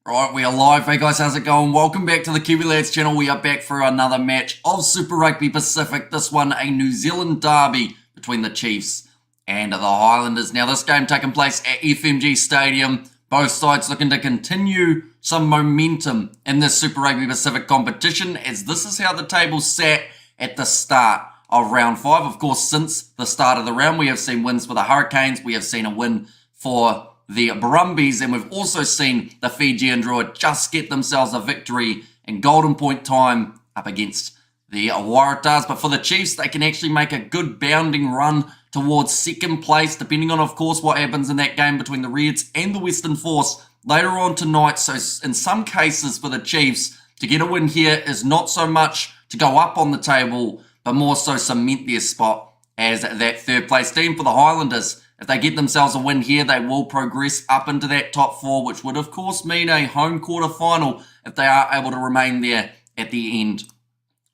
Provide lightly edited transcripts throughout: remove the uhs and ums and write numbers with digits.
Right, we are live. Hey guys, how's it going? Welcome back to the Kiwi Lads channel. We are back for another match of Super Rugby Pacific. This one, a New Zealand derby between the Chiefs and the Highlanders. Now, this game taking place at FMG Stadium. Both sides looking to continue some momentum in this Super Rugby Pacific competition, as this is how the table sat at the start of round 5. Of course, since the start of the round, we have seen wins for the Hurricanes. We have seen a win for the Brumbies, and we've also seen the Fiji Drua just get themselves a victory in Golden Point time up against the Waratahs. But for the Chiefs, they can actually make a good bounding run towards second place, depending on, of course, what happens in that game between the Reds and the Western Force later on tonight. So in some cases for the Chiefs, to get a win here is not so much to go up on the table, but more so cement their spot as that third place team. For the Highlanders, if they get themselves a win here, they will progress up into that top 4, which would, of course, mean a home quarter final if they are able to remain there at the end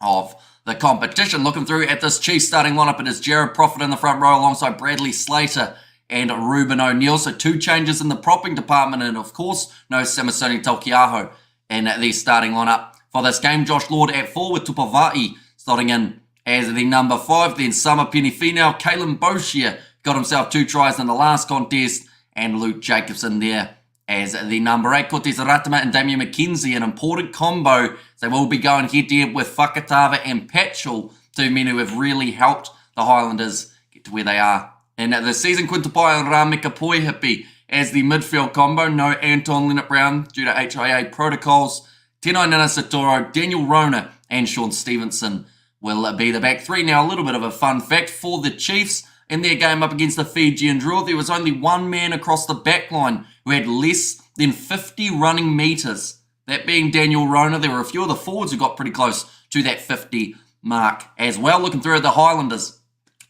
of the competition. Looking through at this Chiefs starting lineup, it is Jared Prophet in the front row alongside Bradley Slater and Ruben O'Neill. So 2 changes in the propping department, and, of course, no Samisoni Taukiaho in the starting lineup for this game. Josh Lord at 4 with Tupavai starting in as the number 5. Then Sama Penifino, Kalen Boshier got himself 2 tries in the last contest, and Luke Jacobson there as the number 8. Cortez Ratama and Damien McKenzie, an important combo. They will be going head-to-head with Whakatava and Patchell, 2 men who have really helped the Highlanders get to where they are in the season. Quintapai and Ramika Poihipi as the midfield combo. No Anton Leonard-Brown due to HIA protocols. Tenai Nana Satoro, Daniel Rona and Sean Stevenson will be the back 3. Now, a little bit of a fun fact for the Chiefs. In their game up against the Fiji Drua, there was only 1 man across the back line who had less than 50 running metres. That being Daniel Rona. There were a few of the forwards who got pretty close to that 50 mark as well. Looking through at the Highlanders,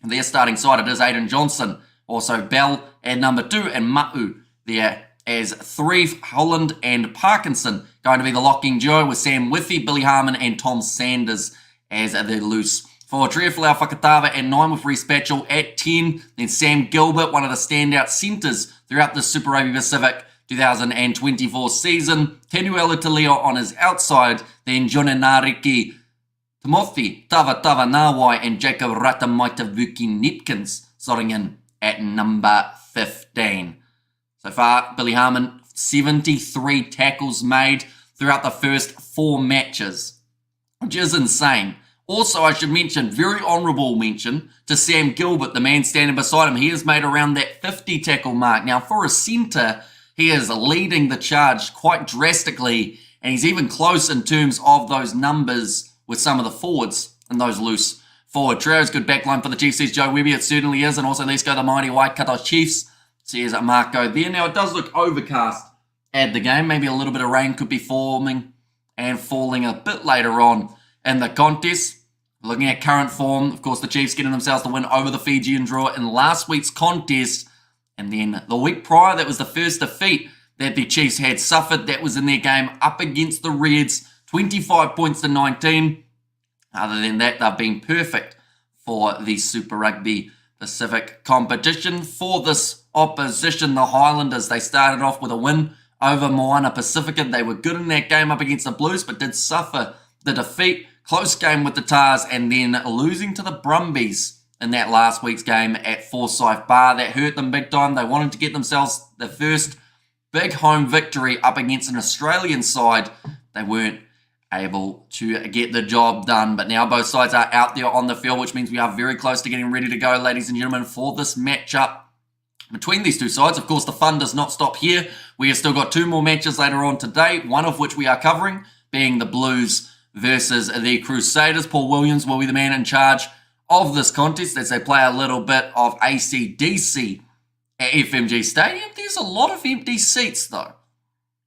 their starting side, it is Aidan Johnson, also Bell at number 2, and Ma'u there as 3. Holland and Parkinson going to be the locking duo, with Sam Withy, Billy Harmon and Tom Sanders as the loose for Trefolau Whakatava at 9, with Reece Batchell at 10. Then Sam Gilbert, one of the standout centres throughout the Super Rugby Pacific 2024 season. Tenuela Taleo on his outside. Then Jonanariki, Timothy Tava Nawai and Jacob Ratamaitavuki Nipkins starting in at number 15. So far, Billy Harmon, 73 tackles made throughout the first 4 matches, which is insane. Also, I should mention, very honourable mention to Sam Gilbert, the man standing beside him. He has made around that 50 tackle mark. Now, for a centre, he is leading the charge quite drastically, and he's even close in terms of those numbers with some of the forwards and those loose forward trios. Good backline for the Chiefs, says Joe Webby. It certainly is. And also, let's go the mighty Waikato Chiefs, says Marco there. Now, it does look overcast at the game. Maybe a little bit of rain could be forming and falling a bit later on in the contest. Looking at current form, of course, the Chiefs getting themselves the win over the Fiji Drua in last week's contest. And then the week prior, that was the first defeat that the Chiefs had suffered. That was in their game up against the Reds, 25 points to 19. Other than that, they've been perfect for the Super Rugby Pacific competition. For this opposition, the Highlanders, they started off with a win over Moana Pacifica. They were good in that game up against the Blues, but did suffer the defeat. Close game with the Tars, and then losing to the Brumbies in that last week's game at Forsyth Bar. That hurt them big time. They wanted to get themselves the first big home victory up against an Australian side. They weren't able to get the job done, but now both sides are out there on the field, which means we are very close to getting ready to go, ladies and gentlemen, for this matchup between these two sides. Of course, the fun does not stop here. We have still got 2 more matches later on today, one of which we are covering, being the Blues versus the Crusaders. Paul Williams will be the man in charge of this contest as they play a little bit of AC/DC at FMG Stadium. There's a lot of empty seats, though.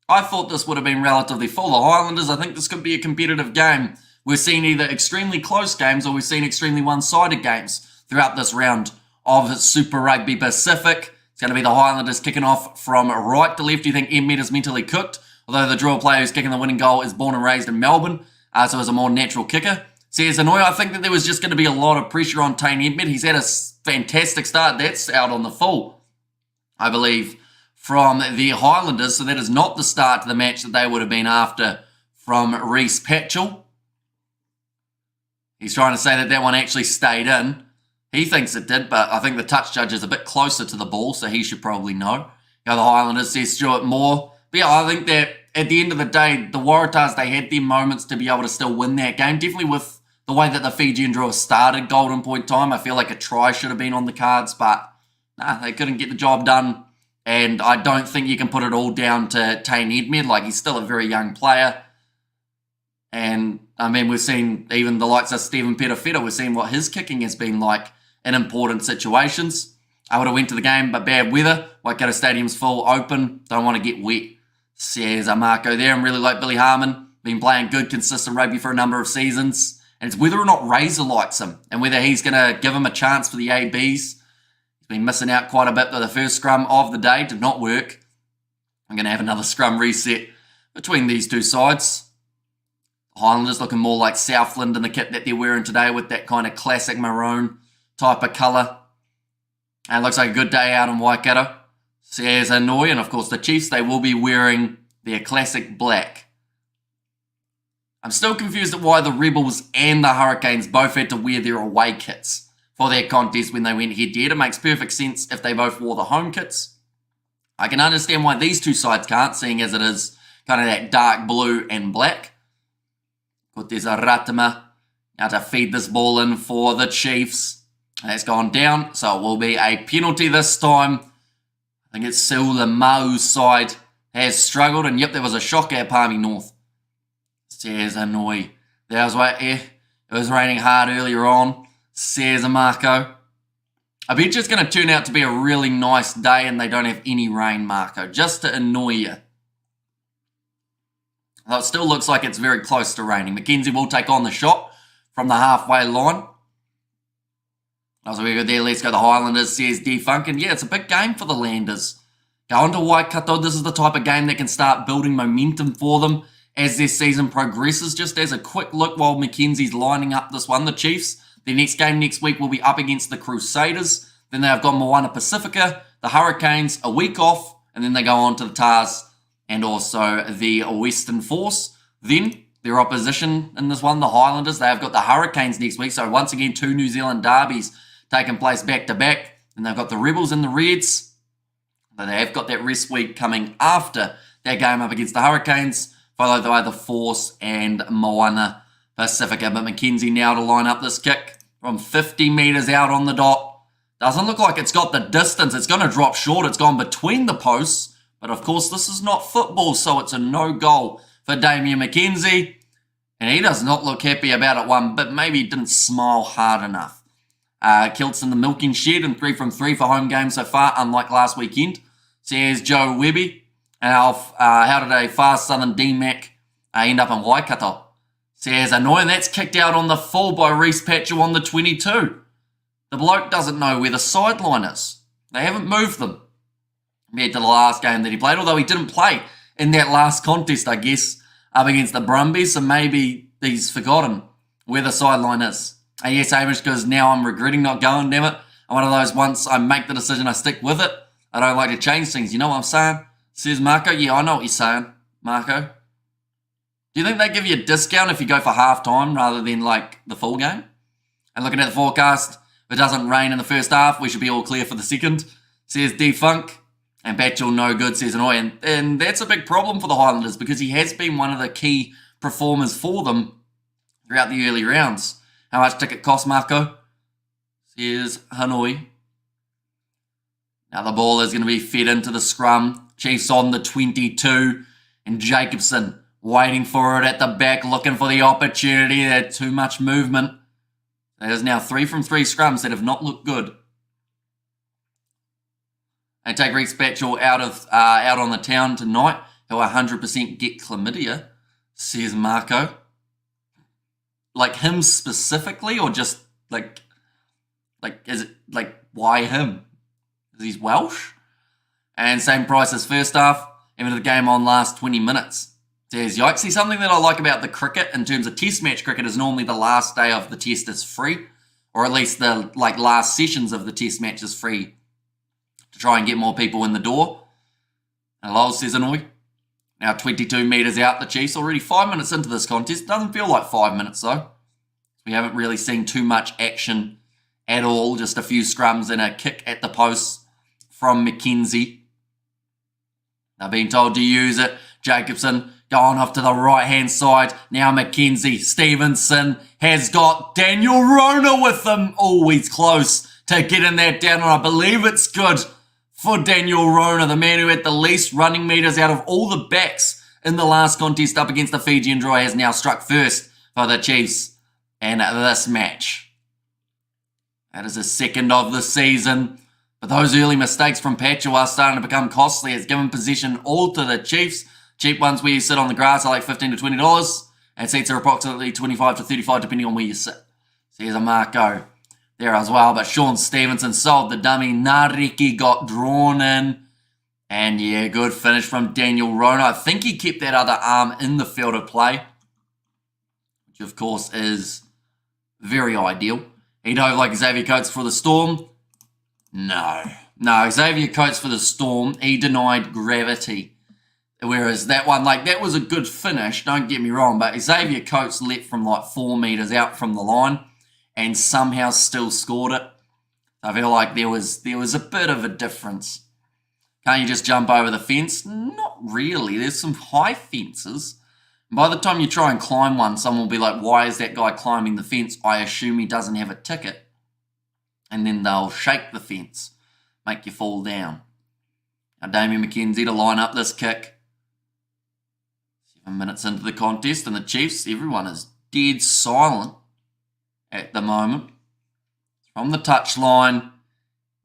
I thought this would have been relatively full. The Highlanders, I think this could be a competitive game. We've seen either extremely close games or we've seen extremely one-sided games throughout this round of Super Rugby Pacific. It's going to be the Highlanders kicking off from right to left. Do you think Emmett is mentally cooked? Although the Drua player who's kicking the winning goal is born and raised in Melbourne, so as a more natural kicker. Says Anoy, I think that there was just going to be a lot of pressure on Tane Edmed. He's had a fantastic start. That's out on the full, I believe, from the Highlanders. So that is not the start to the match that they would have been after from Reece Patchell. He's trying to say that one actually stayed in. He thinks it did, but I think the touch judge is a bit closer to the ball, so he should probably know. The Highlanders, says Stuart Moore. But yeah, I think that at the end of the day, the Waratahs, they had their moments to be able to still win that game. Definitely with the way that the Fiji Drua started golden point time, I feel like a try should have been on the cards, but nah, they couldn't get the job done. And I don't think you can put it all down to Tane Edmed. Like, he's still a very young player. And, I mean, we've seen even the likes of Stephen Petafeta, we've seen what his kicking has been like in important situations. I would have went to the game, but bad weather. Waikato Stadium's full, open, don't want to get wet. Says Marco there, and really like Billy Harmon. Been playing good, consistent rugby for a number of seasons. And it's whether or not Razor likes him, and whether he's going to give him a chance for the ABs. He's been missing out quite a bit, but the first scrum of the day did not work. I'm going to have another scrum reset between these two sides. Highlanders looking more like Southland in the kit that they're wearing today with that kind of classic maroon type of colour. And it looks like a good day out in Waikato. Says Hanoi, and of course the Chiefs, they will be wearing their classic black. I'm still confused at why the Rebels and the Hurricanes both had to wear their away kits for their contest when they went head-to-head. It makes perfect sense if they both wore the home kits. I can understand why these two sides can't, seeing as it is kind of that dark blue and black. But there's a Ratama now to feed this ball in for the Chiefs. That's gone down, so it will be a penalty this time. I think it's Sula Mau's side has struggled, and yep, there was a shock at Palmy North. Says Hanoi. That was why it was raining hard earlier on. Says Marco. I bet you it's going to turn out to be a really nice day and they don't have any rain, Marco, just to annoy you. Though it still looks like it's very close to raining. McKenzie will take on the shot from the halfway line. So we go there, let's go the Highlanders, says D-Funk. And yeah, it's a big game for the Landers. Going to Waikato, this is the type of game that can start building momentum for them as their season progresses. Just as a quick look while McKenzie's lining up this one, the Chiefs, their next game next week will be up against the Crusaders. Then they've got Moana Pacifica, the Hurricanes, a week off, and then they go on to the Tars and also the Western Force. Then their opposition in this one, the Highlanders, they've got the Hurricanes next week. So once again, two New Zealand derbies taking place back-to-back. And they've got the Rebels and the Reds. But they have got that rest week coming after that game up against the Hurricanes, followed by the Force and Moana Pacifica. But McKenzie now to line up this kick from 50 metres out on the dot. Doesn't look like it's got the distance. It's going to drop short. It's gone between the posts. But of course, this is not football, so it's a no goal for Damien McKenzie. And he does not look happy about it one bit. Maybe he didn't smile hard enough. Kilts in the milking shed and 3 from 3 for home games so far, unlike last weekend. Says Joe Webby. And how did a fast Southern D-Mac end up in Waikato? Says annoying. That's kicked out on the full by Reece Patchell on the 22. The bloke doesn't know where the sideline is. They haven't moved them compared to the last game that he played, although he didn't play in that last contest, I guess, up against the Brumbies, so maybe he's forgotten where the sideline is. And yes, Hamish, because now I'm regretting not going, damn it. I'm one of those, once I make the decision, I stick with it. I don't like to change things, you know what I'm saying? Says Marco. Yeah, I know what you're saying, Marco. Do you think they give you a discount if you go for half-time rather than, like, the full game? And looking at the forecast, if it doesn't rain in the first half, we should be all clear for the second. Says D-Funk. And Batchel no good, says Annoy. And that's a big problem for the Highlanders because he has been one of the key performers for them throughout the early rounds. How much ticket cost, Marco? Says Hanoi. Now the ball is going to be fed into the scrum. Chiefs on the 22. And Jacobson waiting for it at the back, looking for the opportunity. There's too much movement. There's now 3 from 3 scrums that have not looked good. And take Reece Patchell out on the town tonight. He'll 100% get chlamydia, says Marco. Like him specifically, or just like is it like why him? Is he Welsh? And same price as first half. Even the game on last 20 minutes. Says yikes. See, something that I like about the cricket in terms of test match cricket is normally the last day of the test is free, or at least the last sessions of the test match is free, to try and get more people in the door. Hello, Seasonoi. Now 22 metres out, the Chiefs. Already 5 minutes into this contest. Doesn't feel like 5 minutes, though. We haven't really seen too much action at all. Just a few scrums and a kick at the post from McKenzie. Now being told to use it. Jacobson going off to the right-hand side. Now McKenzie. Stevenson has got Daniel Rona with him. Oh, he's close to getting that down, and I believe it's good for Daniel Rona, the man who had the least running meters out of all the backs in the last contest up against the Fiji Drua, has now struck first for the Chiefs in this match. That is his second of the season. But those early mistakes from Patchell are starting to become costly. It's given possession all to the Chiefs. Cheap ones where you sit on the grass are like $15 to $20, and seats are approximately $25 to $35 depending on where you sit. So here's a Marco there as well, but Sean Stevenson sold the dummy. Nariki got drawn in, and yeah, good finish from Daniel Rona. I think he kept that other arm in the field of play, which of course is very ideal. He dove like Xavier Coates for the Storm. No, Xavier Coates for the Storm, he denied gravity. Whereas that one, that was a good finish, don't get me wrong, but Xavier Coates leapt from like 4 metres out from the line and somehow still scored it. I feel like there was a bit of a difference. Can't you just jump over the fence? Not really. There's some high fences. By the time you try and climb one, someone will be like, why is that guy climbing the fence? I assume he doesn't have a ticket. And then they'll shake the fence, make you fall down. Now Damien McKenzie to line up this kick. 7 minutes into the contest, and the Chiefs, everyone is dead silent at the moment. From the touchline,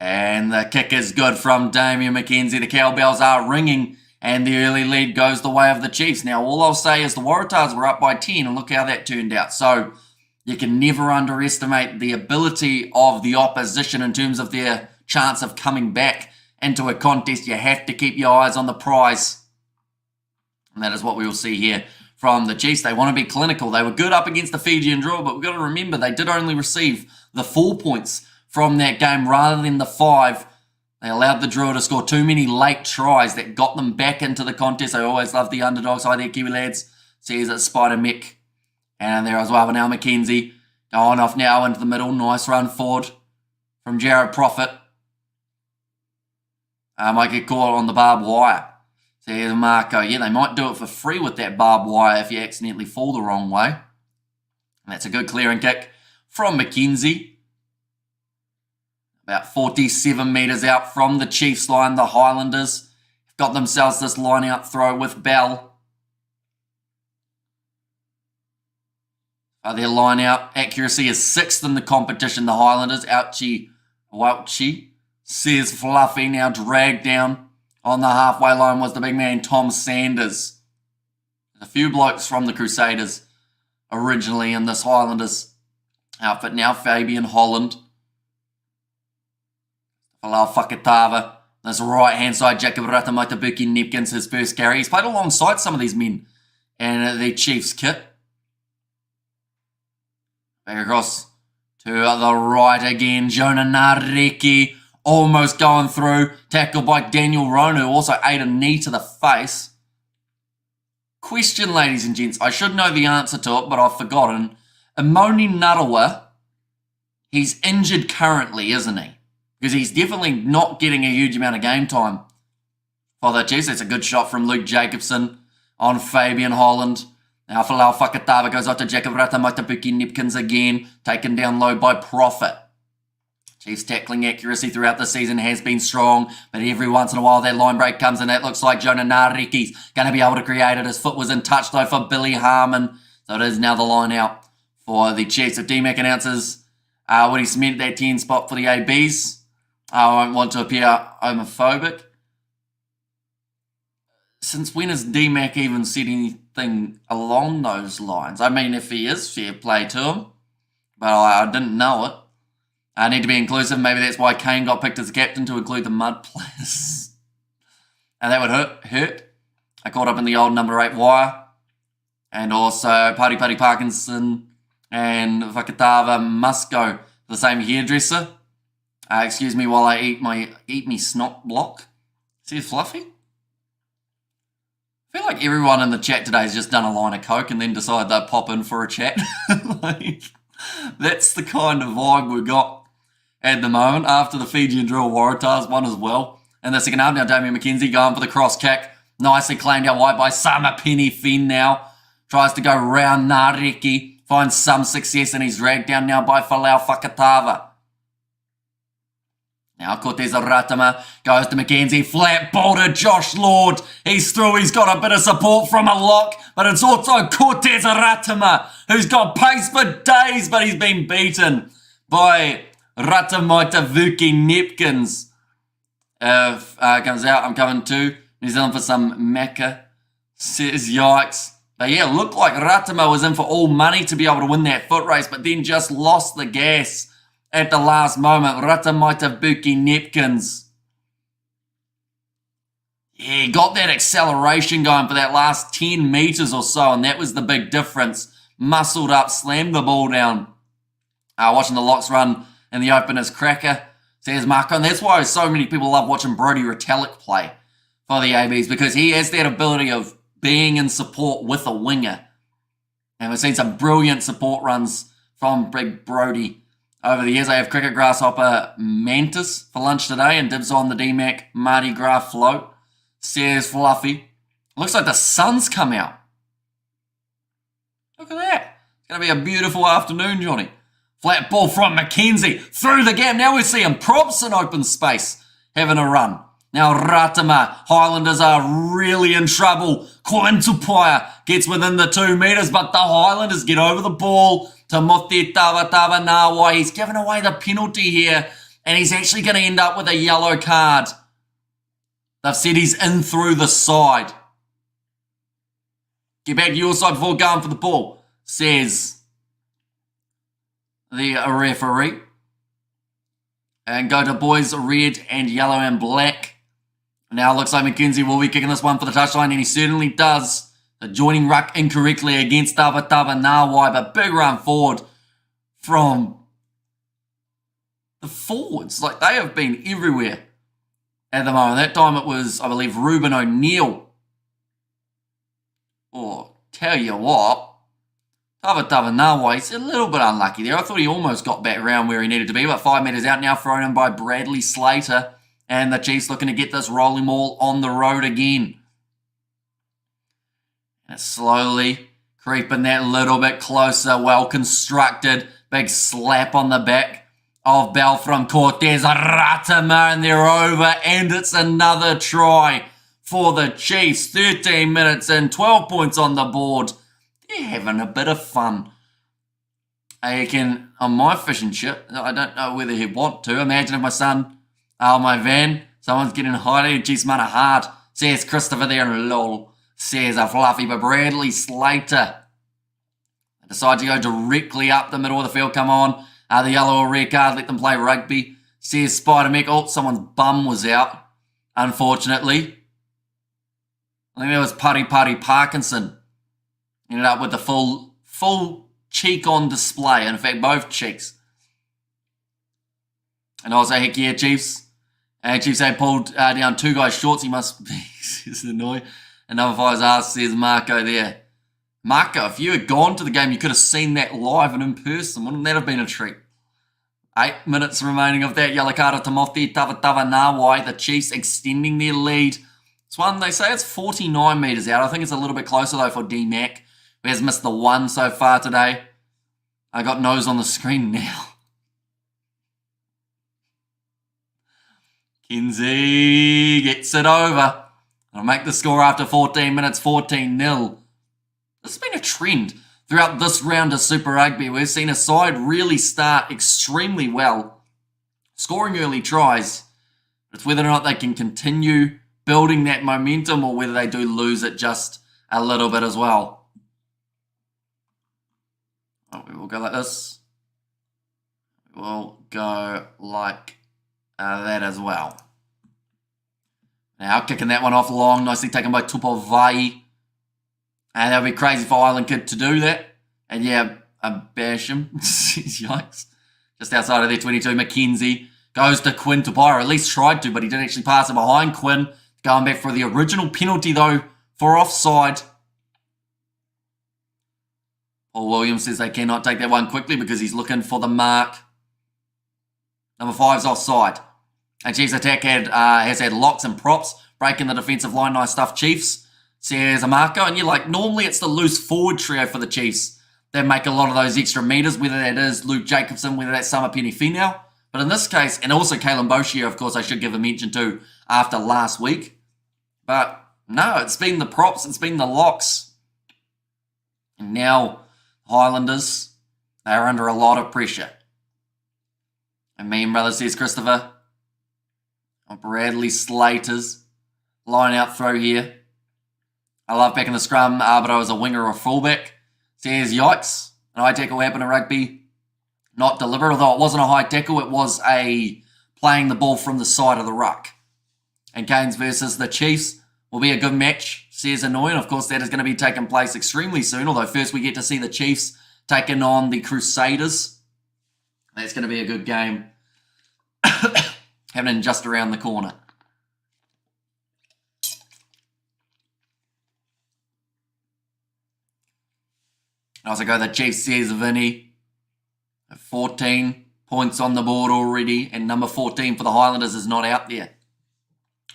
and the kick is good from Damien McKenzie. The cowbells are ringing, and the early lead goes the way of the Chiefs. Now, all I'll say is the Waratahs were up by 10, and look how that turned out. So, you can never underestimate the ability of the opposition in terms of their chance of coming back into a contest. You have to keep your eyes on the prize. And that is what we will see here from the Chiefs. They want to be clinical. They were good up against the Fiji Drua, but we've got to remember they did only receive the 4 points from that game rather than the 5. They allowed the Drua to score too many late tries that got them back into the contest. I always love the underdogs. Hi there, Kiwi lads. Says it's Spider Mick. And there as well, but now McKenzie going off now into the middle. Nice run forward from Jared Prophet. Might get caught on the barbed wire. So here's Marco. Yeah, they might do it for free with that barbed wire if you accidentally fall the wrong way. And that's a good clearing kick from McKenzie. About 47 metres out from the Chiefs line. The Highlanders have got themselves this line-out throw with Bell. Their line-out accuracy is 6th in the competition. The Highlanders, Ouchie, says Fluffy, now dragged down on the halfway line was the big man, Tom Sanders. A few blokes from the Crusaders originally in this Highlanders outfit. Now Fabian Holland. Falau Fakatava. This right-hand side, Jacob Ratamaitabuki Nepkins, his first carry. He's played alongside some of these men in the Chiefs kit. Back across to the right again. Jonah Nareki almost going through. Tackled by Daniel Rona, who also ate a knee to the face. Question, ladies and gents. I should know the answer to it, but I've forgotten. Imoni Narawa, he's injured currently, isn't he? Because he's definitely not getting a huge amount of game time for the Chiefs. That's a good shot from Luke Jacobson on Fabian Holland. Now Falau Fakatava goes out to Jacob Ratamaitabuki Nepkins again, taken down low by Prophet. Chiefs tackling accuracy throughout the season has been strong, but every once in a while that line break comes and it looks like Jonah Nariki's going to be able to create it. His foot was in touch though for Billy Harmon, so it is now the line out for the Chiefs. If DMAC announces when he cemented that 10 spot for the ABs, I won't want to appear homophobic. Since when has DMAC even said anything along those lines? I mean, if he is, fair play to him, but I didn't know it. I need to be inclusive. Maybe that's why Kane got picked as captain, to include the mud players. And that would hurt. I caught up in the old number 8 wire. And also Paddy Parkinson and Fakatava must go to the same hairdresser. Excuse me while I eat me snot block. See it fluffy? I feel like everyone in the chat today has just done a line of coke and then decided they'd pop in for a chat. Like, that's the kind of vibe we got at the moment after the Fiji and Drua Waratahs one as well. In the second half, now Damien McKenzie going for the cross kick. Nicely claimed out wide by Samapeni Finn now. Tries to go round Nareki. Finds some success and he's dragged down now by Falau Fakatava. Now Cortez Ratama goes to McKenzie, flat ball to Josh Lord. He's through, he's got a bit of support from a lock, but it's also Cortez Ratama who's got pace for days, but he's been beaten by Ratamaita Vuki Nepkins. Comes out, I'm coming to New Zealand for some Macca. Says yikes. But yeah, it looked like Ratama was in for all money to be able to win that foot race, but then just lost the gas at the last moment. Ratamaita Vuki Nepkins. Yeah, he got that acceleration going for that last 10 metres or so, and that was the big difference. Muscled up, slammed the ball down. Watching the locks run in the openers cracker, says Marco. And that's why so many people love watching Brodie Retallick play for the ABs, because he has that ability of being in support with a winger. And we've seen some brilliant support runs from Big Brodie over the years. I have Cricket Grasshopper Mantis for lunch today and dibs on the DMAC Mardi Gras float. Says Fluffy. Looks like the sun's come out. Look at that. It's going to be a beautiful afternoon, Johnny. Flat ball from McKenzie. Through the gap. Now we're seeing props in open space having a run. Now Ratama. Highlanders are really in trouble. Quintupaya gets within the 2 metres, but the Highlanders get over the ball to Mote Tavatava Nawai. He's given away the penalty here, and he's actually going to end up with a yellow card. They've said he's in through the side. Get back to your side before going for the ball, says the referee. And go to boys red and yellow and black. Now it looks like McKenzie will be kicking this one for the touchline, and he certainly does. Joining ruck incorrectly against Tavatava Nawai, but big run forward from the forwards. Like, they have been everywhere at the moment. That time it was, I believe, Ruben O'Neill. Oh, tell you what, Tavatava Nawai, he's a little bit unlucky there. I thought he almost got back around where he needed to be, but 5 metres out now, thrown in by Bradley Slater. And the Chiefs looking to get this rolling ball on the road again. And it's slowly creeping that little bit closer. Well constructed. Big slap on the back of Bell from Cortez Ratama. And they're over. And it's another try for the Chiefs. 13 minutes in. 12 points on the board. They're having a bit of fun. I can, on my fishing ship, I don't know whether he'd want to. Imagine if my son... my van, someone's getting highlighted. Geez, man, hard. Says Christopher there, and lol. Says a Fluffy, but Bradley Slater decide to go directly up the middle of the field. Come on. The yellow or red card, let them play rugby. Says Spider-Mick. Oh, someone's bum was out, unfortunately. I think that was Putty Parkinson. Ended up with the full cheek on display. In fact, both cheeks. And also, heck yeah, Chiefs. Chiefs they pulled down 2 guys shorts. He must be annoying. And number 5's asked, says Marco there. Marco, if you had gone to the game, you could have seen that live and in person. Wouldn't that have been a treat? 8 minutes remaining of that yellow card of Timothy Tavatava Nawai. The Chiefs extending their lead. It's one, they say it's 49 metres out. I think it's a little bit closer, though, for D-Mac, who has missed the 1 so far today. I got nose on the screen now. Kinsey gets it over. I'll make the score after 14 minutes, 14-0. This has been a trend throughout this round of Super Rugby. We've seen a side really start extremely well, scoring early tries. It's whether or not they can continue building that momentum or whether they do lose it just a little bit as well. Oh, we will go like this. We'll go like that as well. Now kicking that one off long, nicely taken by Tupavai. And that would be crazy for Island Kid to do that. And yeah, bash him. Yikes. Just outside of their 22, McKenzie goes to Quinn Tupaya, or at least tried to, but he didn't actually pass it behind Quinn. Going back for the original penalty though for offside. Paul Williams says they cannot take that one quickly because he's looking for the mark. Number 5's offside. And Chiefs attack has had locks and props, breaking the defensive line. Nice stuff, Chiefs. Says Amarco. And you're like, normally it's the loose forward trio for the Chiefs that make a lot of those extra meters, whether that is Luke Jacobson, whether that's Samapeni Finau. But in this case, and also Kalen Boshia, of course, I should give a mention to after last week. But no, it's been the props, it's been the locks. And now Highlanders, they are under a lot of pressure. And mean brother says Christopher. Bradley Slater's line out throw here. I love back in the scrum, but I was a winger or fullback. Says yikes. An high tackle happened in rugby. Not deliberate, although it wasn't a high tackle. It was a playing the ball from the side of the ruck. And Canes versus the Chiefs will be a good match, says Annoying. Of course, that is going to be taking place extremely soon, although first we get to see the Chiefs taking on the Crusaders. That's going to be a good game. Happening just around the corner. And also go the Chiefs, says Vinny. 14 points on the board already. And number 14 for the Highlanders is not out there.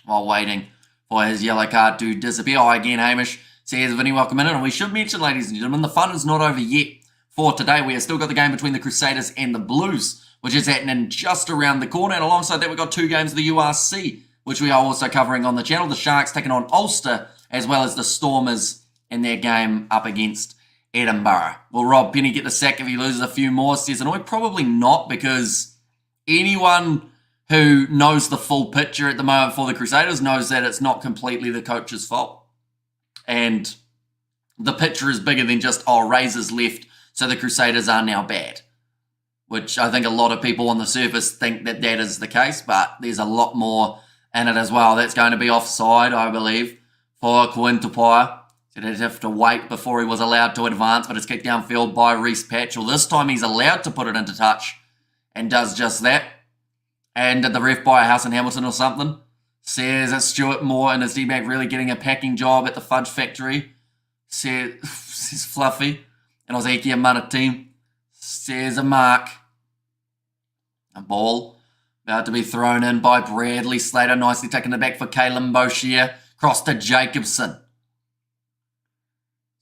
While waiting for his yellow card to disappear. Hi again, Hamish. Says Vinny, welcome in. And we should mention, ladies and gentlemen, the fun is not over yet. For today, we have still got the game between the Crusaders and the Blues, which is happening just around the corner. And alongside that, we've got 2 games of the URC, which we are also covering on the channel. The Sharks taking on Ulster, as well as the Stormers in their game up against Edinburgh. Will Rob Penny get the sack if he loses a few more? Says Annoy. Probably not, because anyone who knows the full picture at the moment for the Crusaders knows that it's not completely the coach's fault. And the picture is bigger than just, oh, Razor's left, so the Crusaders are now bad. Which I think a lot of people on the surface think that that is the case, but there's a lot more in it as well. That's going to be offside, I believe, for Quinn Tupaia. So they'd have to wait before he was allowed to advance, but it's kicked downfield by Reece Patchell. This time he's allowed to put it into touch and does just that. And did the ref buy a house in Hamilton or something? Says that Stuart Moore and his D-back really getting a packing job at the fudge factory. Says Fluffy. And Ozeki Amana team. Says a mark. A ball about to be thrown in by Bradley Slater. Nicely taken it back for Kalen Boshia. Cross to Jacobson.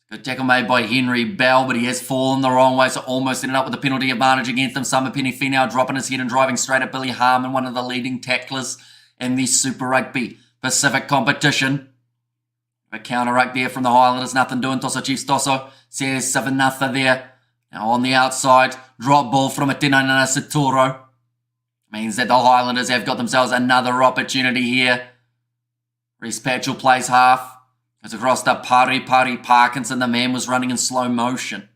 Good tackle made by Henry Bell, but he has fallen the wrong way, so almost ended up with a penalty advantage against him. Samapeni Finau dropping his head and driving straight at Billy Harmon, one of the leading tacklers in the Super Rugby Pacific competition. A counter ruck there from the Highlanders, nothing doing. Tosso Chiefs Tosso says 7-0 there. Now on the outside, drop ball from Atenana Saturo. Means that the Highlanders have got themselves another opportunity here. Reece Patchell plays half. Goes across to Pari Parkinson. The man was running in slow motion.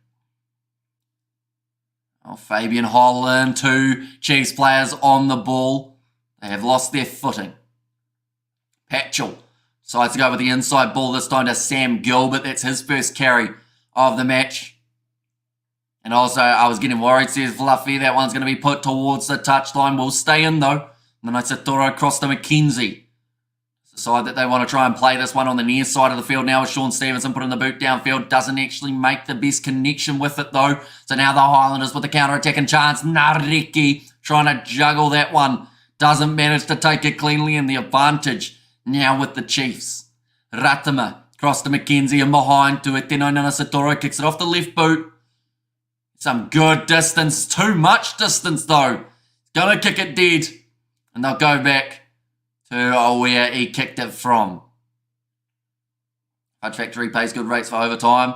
Oh, Fabian Holland, 2 Chiefs players on the ball. They have lost their footing. Patchell decides to go with the inside ball this time to Sam Gilbert. That's his first carry of the match. And also, I was getting worried, says Fluffy. That one's going to be put towards the touchline. Will stay in, though. And then I said Toro across to McKenzie. Decide that they want to try and play this one on the near side of the field now with Sean Stevenson putting the boot downfield. Doesn't actually make the best connection with it, though. So now the Highlanders with the counter-attacking chance. Nareki trying to juggle that one. Doesn't manage to take it cleanly, and the advantage now with the Chiefs. Ratima across to McKenzie and behind to Eteno Nanasatoro. Kicks it off the left boot. Some good distance. Too much distance, though. Gonna kick it dead. And they'll go back to where he kicked it from. Fudge Factory pays good rates for overtime.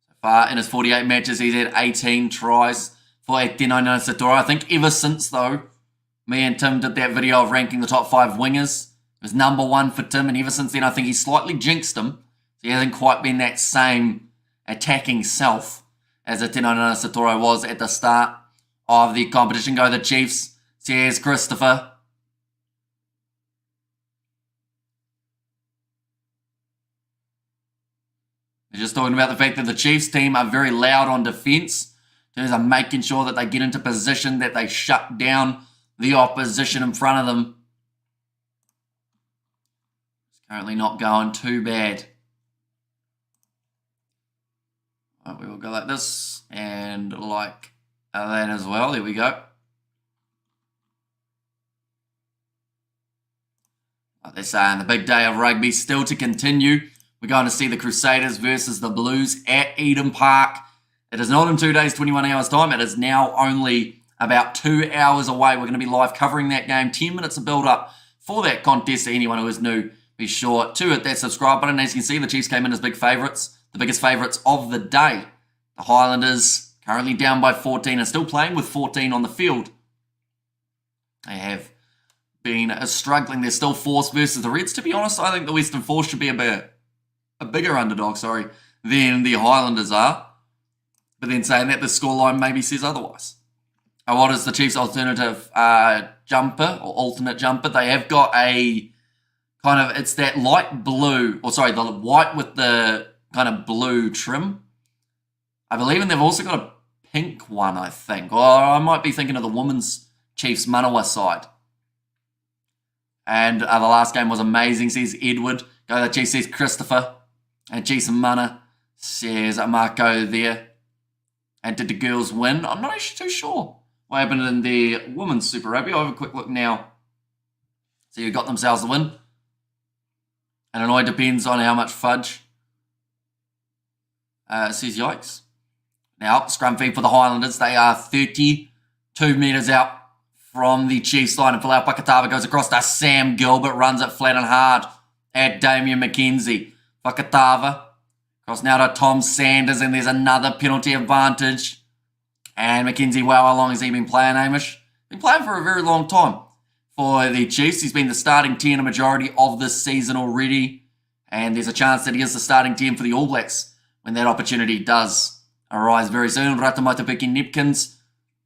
So far in his 48 matches, he's had 18 tries for Eteno Nanasatoro. I think ever since, though, me and Tim did that video of ranking the top 5 wingers. It was number 1 for Tim, and ever since then, I think he slightly jinxed him. So he hasn't quite been that same attacking self as Eteno Nanasatoro was at the start of the competition. Go the Chiefs, says Christopher. They're just talking about the fact that the Chiefs team are very loud on defence in terms of making sure that they get into position, that they shut down the opposition in front of them. Currently not going too bad. Right, we will go like this and like that as well. There we go. Like they're saying, the big day of rugby still to continue. We're going to see the Crusaders versus the Blues at Eden Park. It is not in 2 days, 21 hours time. It is now only about 2 hours away. We're going to be live covering that game. 10 minutes of build-up for that contest. So anyone who is new, be sure to hit that subscribe button. As you can see, the Chiefs came in as big favourites, the biggest favourites of the day. The Highlanders currently down by 14 and still playing with 14 on the field. They have been struggling. They're still Force versus the Reds. To be honest, I think the Western Force should be a bigger underdog, than the Highlanders are. But then saying that, the scoreline maybe says otherwise. What is the Chiefs' alternative jumper or alternate jumper? They have got a kind of, it's that light blue, the white with the kind of blue trim, I believe, and they've also got a pink one, I think. Or I might be thinking of the women's Chiefs Manawa side. And the last game was amazing, says Edward. Go the Chiefs, says Christopher. And Chiefs Mana says Marco there. And did the girls win? I'm not actually too sure what happened in the women's Super Rugby. I'll have a quick look now. So you got themselves the win. And it all depends on how much fudge. Says yikes. Now, scrum feed for the Highlanders. They are 32 metres out from the Chiefs line. And Falau Pakatava goes across to Sam Gilbert. Runs it flat and hard at Damien McKenzie. Pakatava across now to Tom Sanders. And there's another penalty advantage. And McKenzie, wow, how long has he been playing, Hamish? Been playing for a very long time for the Chiefs. He's been the starting 10 a majority of this season already. And there's a chance that he is the starting 10 for the All Blacks when that opportunity does arise very soon. Ratamatapiki Nipkins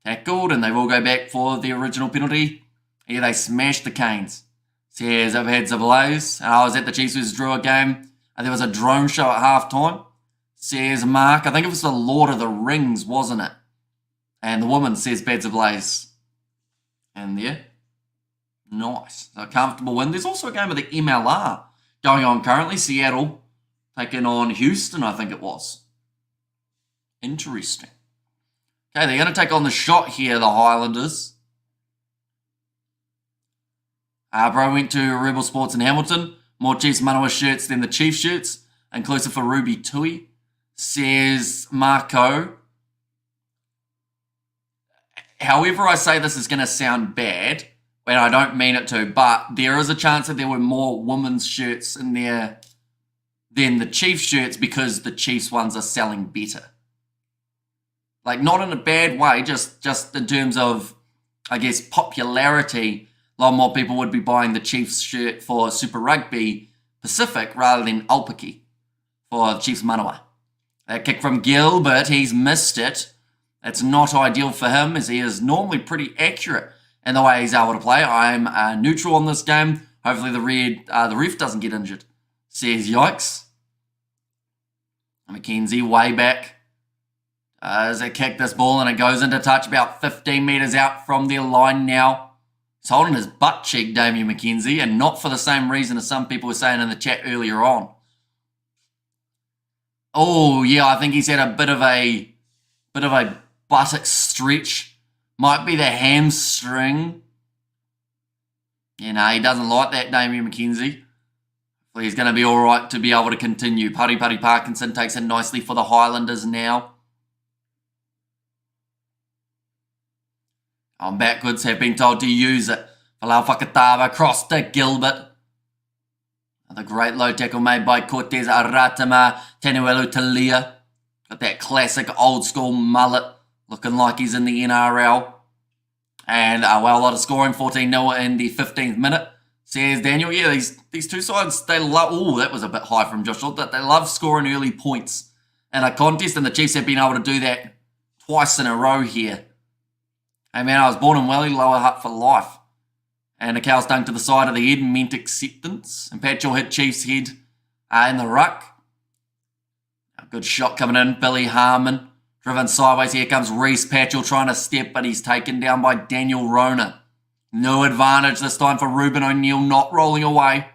tackled, and they will go back for the original penalty. Here they smashed the Canes. Says I've had Zablaze, and I was at the Chiefs vs Drua game, and there was a drone show at halftime. Says Mark, I think it was the Lord of the Rings, wasn't it? And the woman says Bad Zablaze. And there. Nice. So a comfortable win. There's also a game of the MLR going on currently. Seattle taking on Houston, I think it was. Interesting. Okay, they're going to take on the shot here, the Highlanders. Bro went to Rebel Sports in Hamilton. More Chiefs Manawa shirts than the Chiefs shirts. Inclusive for Ruby Tui. Says Marco. However, I say this is going to sound bad, and I don't mean it to, but there is a chance that there were more women's shirts in there than the Chiefs shirts because the Chiefs ones are selling better. Like, not in a bad way, just in terms of, I guess, popularity. A lot more people would be buying the Chiefs shirt for Super Rugby Pacific rather than Aupiki for Chiefs Manawa. That kick from Gilbert, he's missed it. It's not ideal for him as he is normally pretty accurate in the way he's able to play. I'm neutral on this game. Hopefully the ref doesn't get injured. Says yikes. McKenzie way back. As they kick this ball and it goes into touch about 15 metres out from their line now. He's holding his butt cheek, Damien McKenzie, and not for the same reason as some people were saying in the chat earlier on. Oh, yeah, I think he's had a bit of a buttock stretch. Might be the hamstring. You know, he doesn't like that, Damien McKenzie. Well, he's going to be all right to be able to continue. Putty Parkinson takes it nicely for the Highlanders now. On backwards, have been told to use it. Falau Fakatava across to Gilbert. Another great low tackle made by Cortez Aratama Tenuelu Talia. Got that classic old school mullet looking like he's in the NRL. And a lot of scoring, 14-0 in the 15th minute. Says Daniel, yeah, these two sides, they love, oh, that was a bit high from Josh, that they love scoring early points in a contest, and the Chiefs have been able to do that twice in a row here. Hey man, I was born in Welly, lower hut for life. And a cow's dunk to the side of the head meant acceptance. And Patchell hit Chiefs' head in the ruck. A good shot coming in. Billy Harmon driven sideways. Here comes Reese Patchell trying to step, but he's taken down by Daniel Rona. No advantage this time for Ruben O'Neill, not rolling away.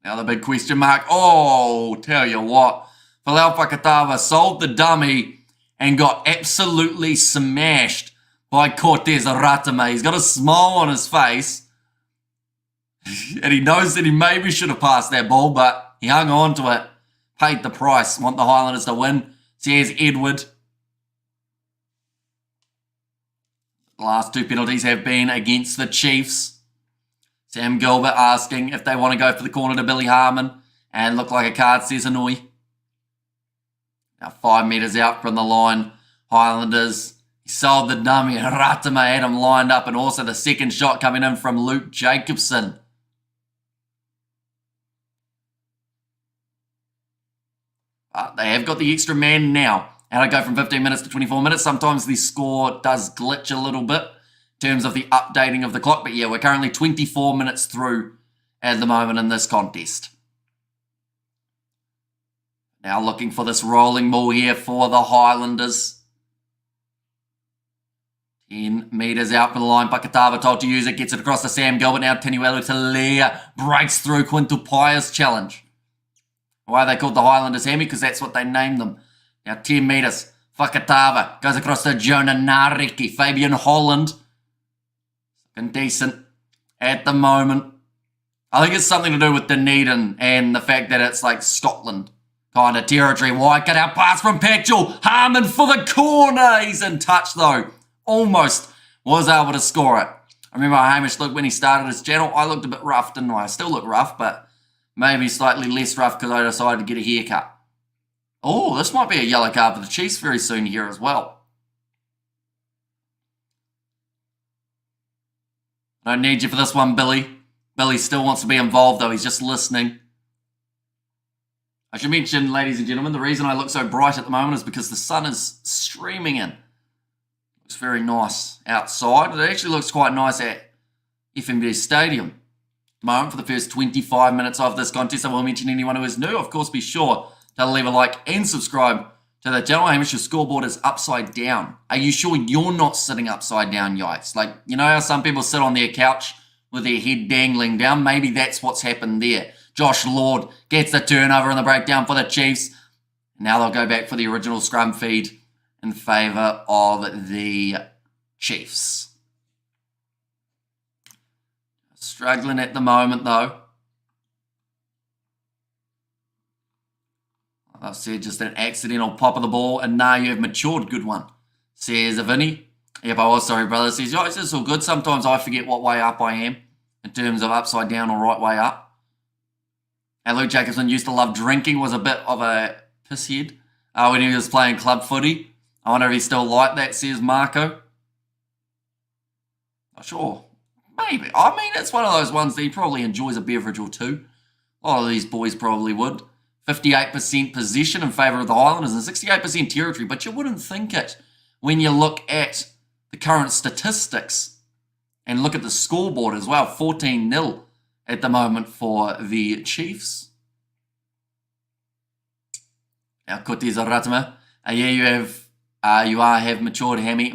Now the big question mark. Oh, tell you what. Palau Fakatava sold the dummy and got absolutely smashed by Cortez Aratame. He's got a smile on his face. And he knows that he maybe should have passed that ball, but he hung on to it. Paid the price. Want the Highlanders to win. So here's Edward. The last two penalties have been against the Chiefs. Sam Gilbert asking if they want to go for the corner to Billy Harmon. And look like a card says Annoy. Now 5 metres out from the line. Highlanders. He sold the dummy. Ratama had him lined up. And also the second shot coming in from Luke Jacobson. But they have got the extra man now. And I go from 15 minutes to 24 minutes. Sometimes the score does glitch a little bit in terms of the updating of the clock. But yeah, we're currently 24 minutes through at the moment in this contest. Now looking for this rolling ball here for the Highlanders. 10 metres out from the line. Pakatava told to use it. Gets it across to Sam Gilbert. Now Taniwelu Talea breaks through Quinto Paya's challenge. Why are they called the Highlanders Hammy? Because that's what they named them. Now 10 metres. Fakatava goes across to Jonah Nariki. Fabian Holland. Looking decent at the moment. I think it's something to do with Dunedin and the fact that it's like Scotland kind of territory. Wide cut out pass from Patchell. Harmon for the corner. He's in touch though. Almost was able to score it. I remember how Hamish looked when he started his channel. I looked a bit rough, didn't I? I still look rough, but maybe slightly less rough because I decided to get a haircut. Oh, this might be a yellow card for the Chiefs very soon here as well. I don't need you for this one, Billy. Billy still wants to be involved, though. He's just listening. I should mention, ladies and gentlemen, the reason I look so bright at the moment is because the sun is streaming in. Looks very nice outside. It actually looks quite nice at FMG Stadium. At the moment, for the first 25 minutes of this contest, I will mention anyone who is new. Of course, be sure to leave a like and subscribe to the channel. Hamish, your scoreboard is upside down. Are you sure you're not sitting upside down, yikes? Like, you know how some people sit on their couch with their head dangling down? Maybe that's what's happened there. Josh Lord gets the turnover and the breakdown for the Chiefs. Now they'll go back for the original scrum feed in favour of the Chiefs. Struggling at the moment, though. Like I said, just an accidental pop of the ball, and now you have matured. Good one, says Vinny. Yep, I was sorry, brother. Says, it's just all good. Sometimes I forget what way up I am in terms of upside down or right way up. And Luke Jacobson used to love drinking, was a bit of a pisshead when he was playing club footy. I wonder if he's still like that, says Marco. Not sure. Maybe. I mean, it's one of those ones that he probably enjoys a beverage or two. A lot of these boys probably would. 58% possession in favour of the Highlanders and 68% territory, but you wouldn't think it when you look at the current statistics and look at the scoreboard as well. 14-0 at the moment for the Chiefs. Now, Cortez Aratama. Yeah, you have matured, Hammy.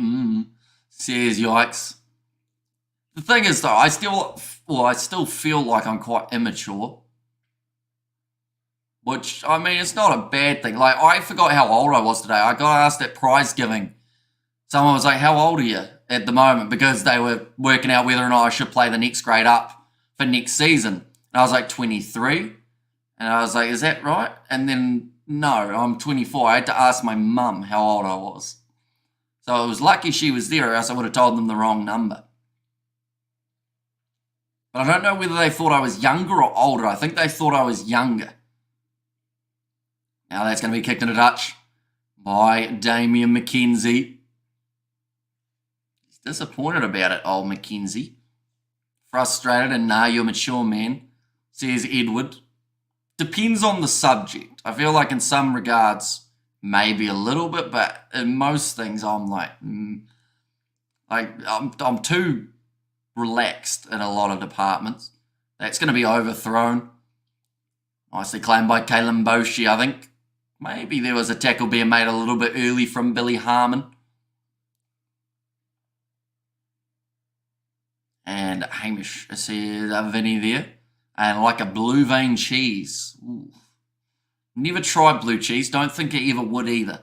Says yikes. The thing is, though, I still feel like I'm quite immature. Which, I mean, it's not a bad thing. Like, I forgot how old I was today. I got asked at prize giving. Someone was like, how old are you at the moment? Because they were working out whether or not I should play the next grade up for next season. And I was like, 23. And I was like, is that right? And then, no, I'm 24. I had to ask my mum how old I was. So I was lucky she was there, or else I would have told them the wrong number. But I don't know whether they thought I was younger or older. I think they thought I was younger. Now that's going to be kicked into touch by Damian McKenzie. He's disappointed about it, old McKenzie. Frustrated, and nah, you're mature, man, says Edward. Depends on the subject. I feel like in some regards, maybe a little bit, but in most things, I'm like, I'm too relaxed in a lot of departments. That's going to be overthrown. Nicely claimed by Kalen Boshi, I think. Maybe there was a tackle being made a little bit early from Billy Harmon. And Hamish says Vinny there. And like a blue vein cheese. Ooh. Never tried blue cheese. Don't think I ever would either.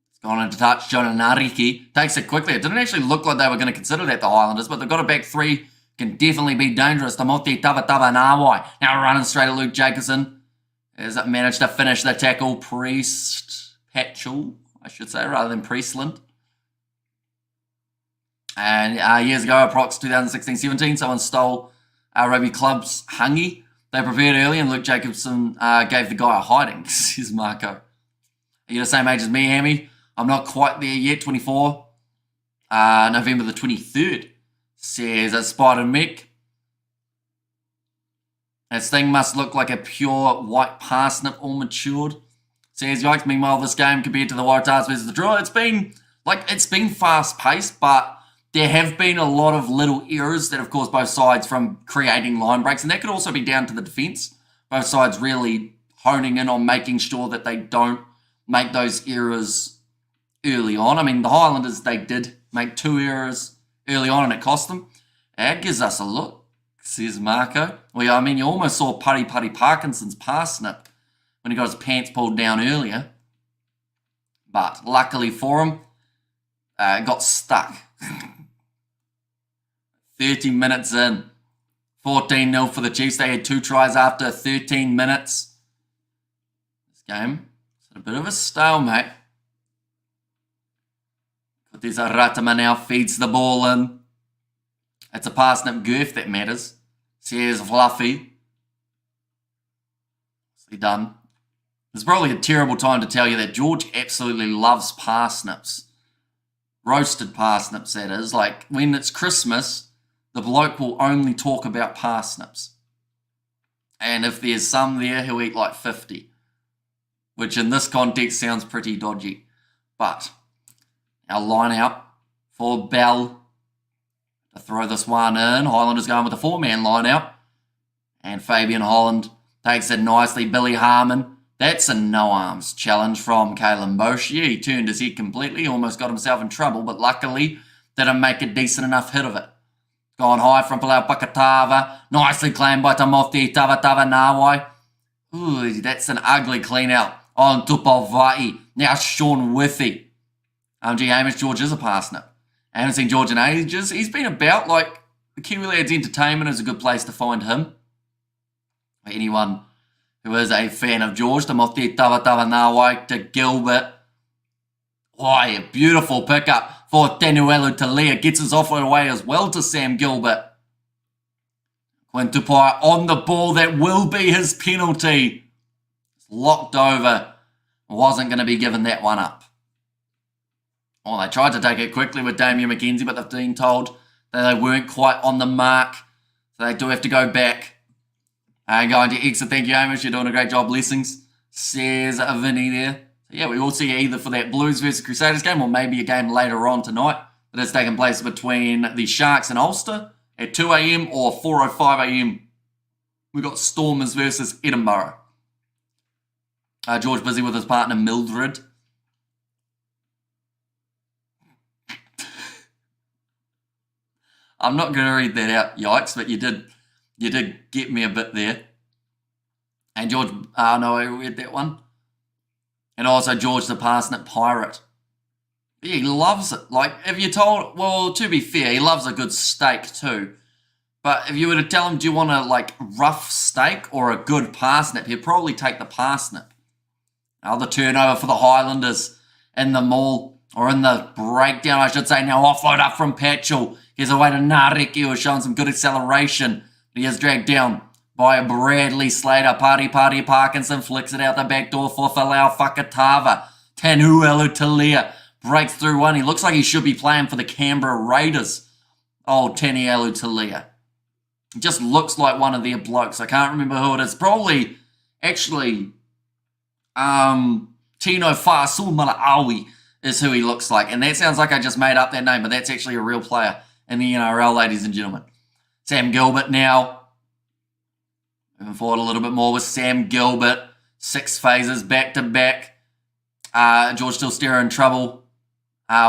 It's gone into touch. Jonah Nariki takes it quickly. It didn't actually look like they were going to consider that, the Highlanders, but they've got a back three. Can definitely be dangerous. Tamoti Tavatava now running straight at Luke Jacobson. Has managed to finish the tackle. Patchell, I should say, rather than Priestland. And years ago, approx 2016-17, someone stole rugby club's hangi. They prepared early, and Luke Jacobson gave the guy a hiding, says Marco. Are you the same age as me, Hammy? I'm not quite there yet, 24. November the 23rd, says Spider Mick. This thing must look like a pure white parsnip, all matured. Says yikes. Meanwhile, this game compared to the Waratahs versus the Drua, it's been fast paced, but there have been a lot of little errors that have caused both sides from creating line breaks, and that could also be down to the defence. Both sides really honing in on making sure that they don't make those errors early on. I mean, the Highlanders, they did make 2 errors early on, and it cost them. That gives us a look, says Marco. Well, I mean, you almost saw Putty Parkinson's parsnip when he got his pants pulled down earlier. But luckily for him, it got stuck. 30 minutes in. 14-0 for the Chiefs. They had 2 tries after 13 minutes. This game is a bit of a stalemate. Kotesa Ratama now feeds the ball in. It's a parsnip girth that matters, says Fluffy. Nicely done. It's probably a terrible time to tell you that George absolutely loves parsnips. Roasted parsnips, that is. Like, when it's Christmas, the bloke will only talk about parsnips. And if there's some there, he'll eat like 50. Which in this context sounds pretty dodgy. But our line out for Bell to throw this one in. Highlanders going with a 4-man line out. And Fabian Holland takes it nicely. Billy Harmon. That's a no-arms challenge from Kalen Boschia. He turned his head completely, almost got himself in trouble, but luckily didn't make a decent enough hit of it. Gone high from Palau Pakatava. Nicely claimed by Tamoti Tavatava Nawai. Ooh, that's an ugly clean out on Tupavai. Now Sean Withy. G. Hamish, George is a parsnip. I haven't seen George in ages. He's been about, like, the Kiwi Lads Entertainment is a good place to find him. Anyone who is a fan of George, Tamoti Tavatava Nawai to Gilbert. Why, a beautiful pickup for Tenuelu Talia. Gets his offer away as well to Sam Gilbert. Quinn Tupai on the ball. That will be his penalty. It's locked over. Wasn't going to be given that one up. Well, they tried to take it quickly with Damien McKenzie, but they've been told that they weren't quite on the mark. So they do have to go back. And going to exit. Thank you, Hamish. You're doing a great job. Blessings, says Vinny there. So yeah, we will see you either for that Blues versus Crusaders game or maybe a game later on tonight that is taking place between the Sharks and Ulster at 2 a.m. or 4:05 a.m. We've got Stormers versus Edinburgh. George busy with his partner Mildred. I'm not going to read that out, yikes, but you did get me a bit there. And George, no, I read that one. And also George the Parsnip Pirate. Yeah, he loves it. Like, if you told, well, to be fair, he loves a good steak too. But if you were to tell him, do you want a, like, rough steak or a good parsnip, he'd probably take the parsnip. Another turnover for the Highlanders in the maul, or in the breakdown, I should say. Now offload up from Patchell. Here's away to Nareki, who is showing some good acceleration. He is dragged down by Bradley Slater. Party Parkinson flicks it out the back door for Falau Fakatava. Tanuelu Talia breaks through one. He looks like he should be playing for the Canberra Raiders. Oh, Tanuelu Talia. He just looks like one of their blokes. I can't remember who it is. Probably, actually, Tino Fasul Malaawi is who he looks like. And that sounds like I just made up that name, but that's actually a real player in the NRL, ladies and gentlemen. Sam Gilbert now. Moving forward a little bit more with Sam Gilbert. 6 phases back to back. George still in trouble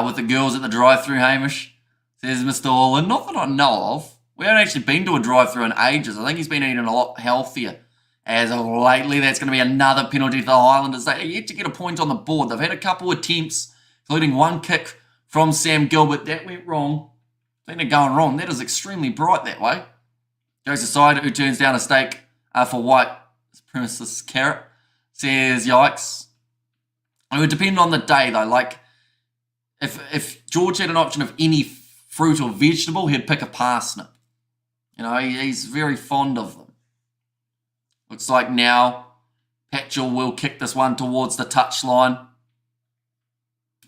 with the girls at the drive-thru, Hamish, says Mr. Holland. Not that I know of. We haven't actually been to a drive-through in ages. I think he's been eating a lot healthier as of lately. That's going to be another penalty for the Highlanders. They yet to get a point on the board. They've had a couple of attempts, including one kick from Sam Gilbert. That went wrong. I think they're going wrong. That is extremely bright that way. Goes aside, who turns down a stake for White. Supremacist Carrot says, yikes. It would depend on the day, though. Like, if George had an option of any fruit or vegetable, he'd pick a parsnip. You know, he's very fond of them. Looks like now Patchell will kick this one towards the touchline.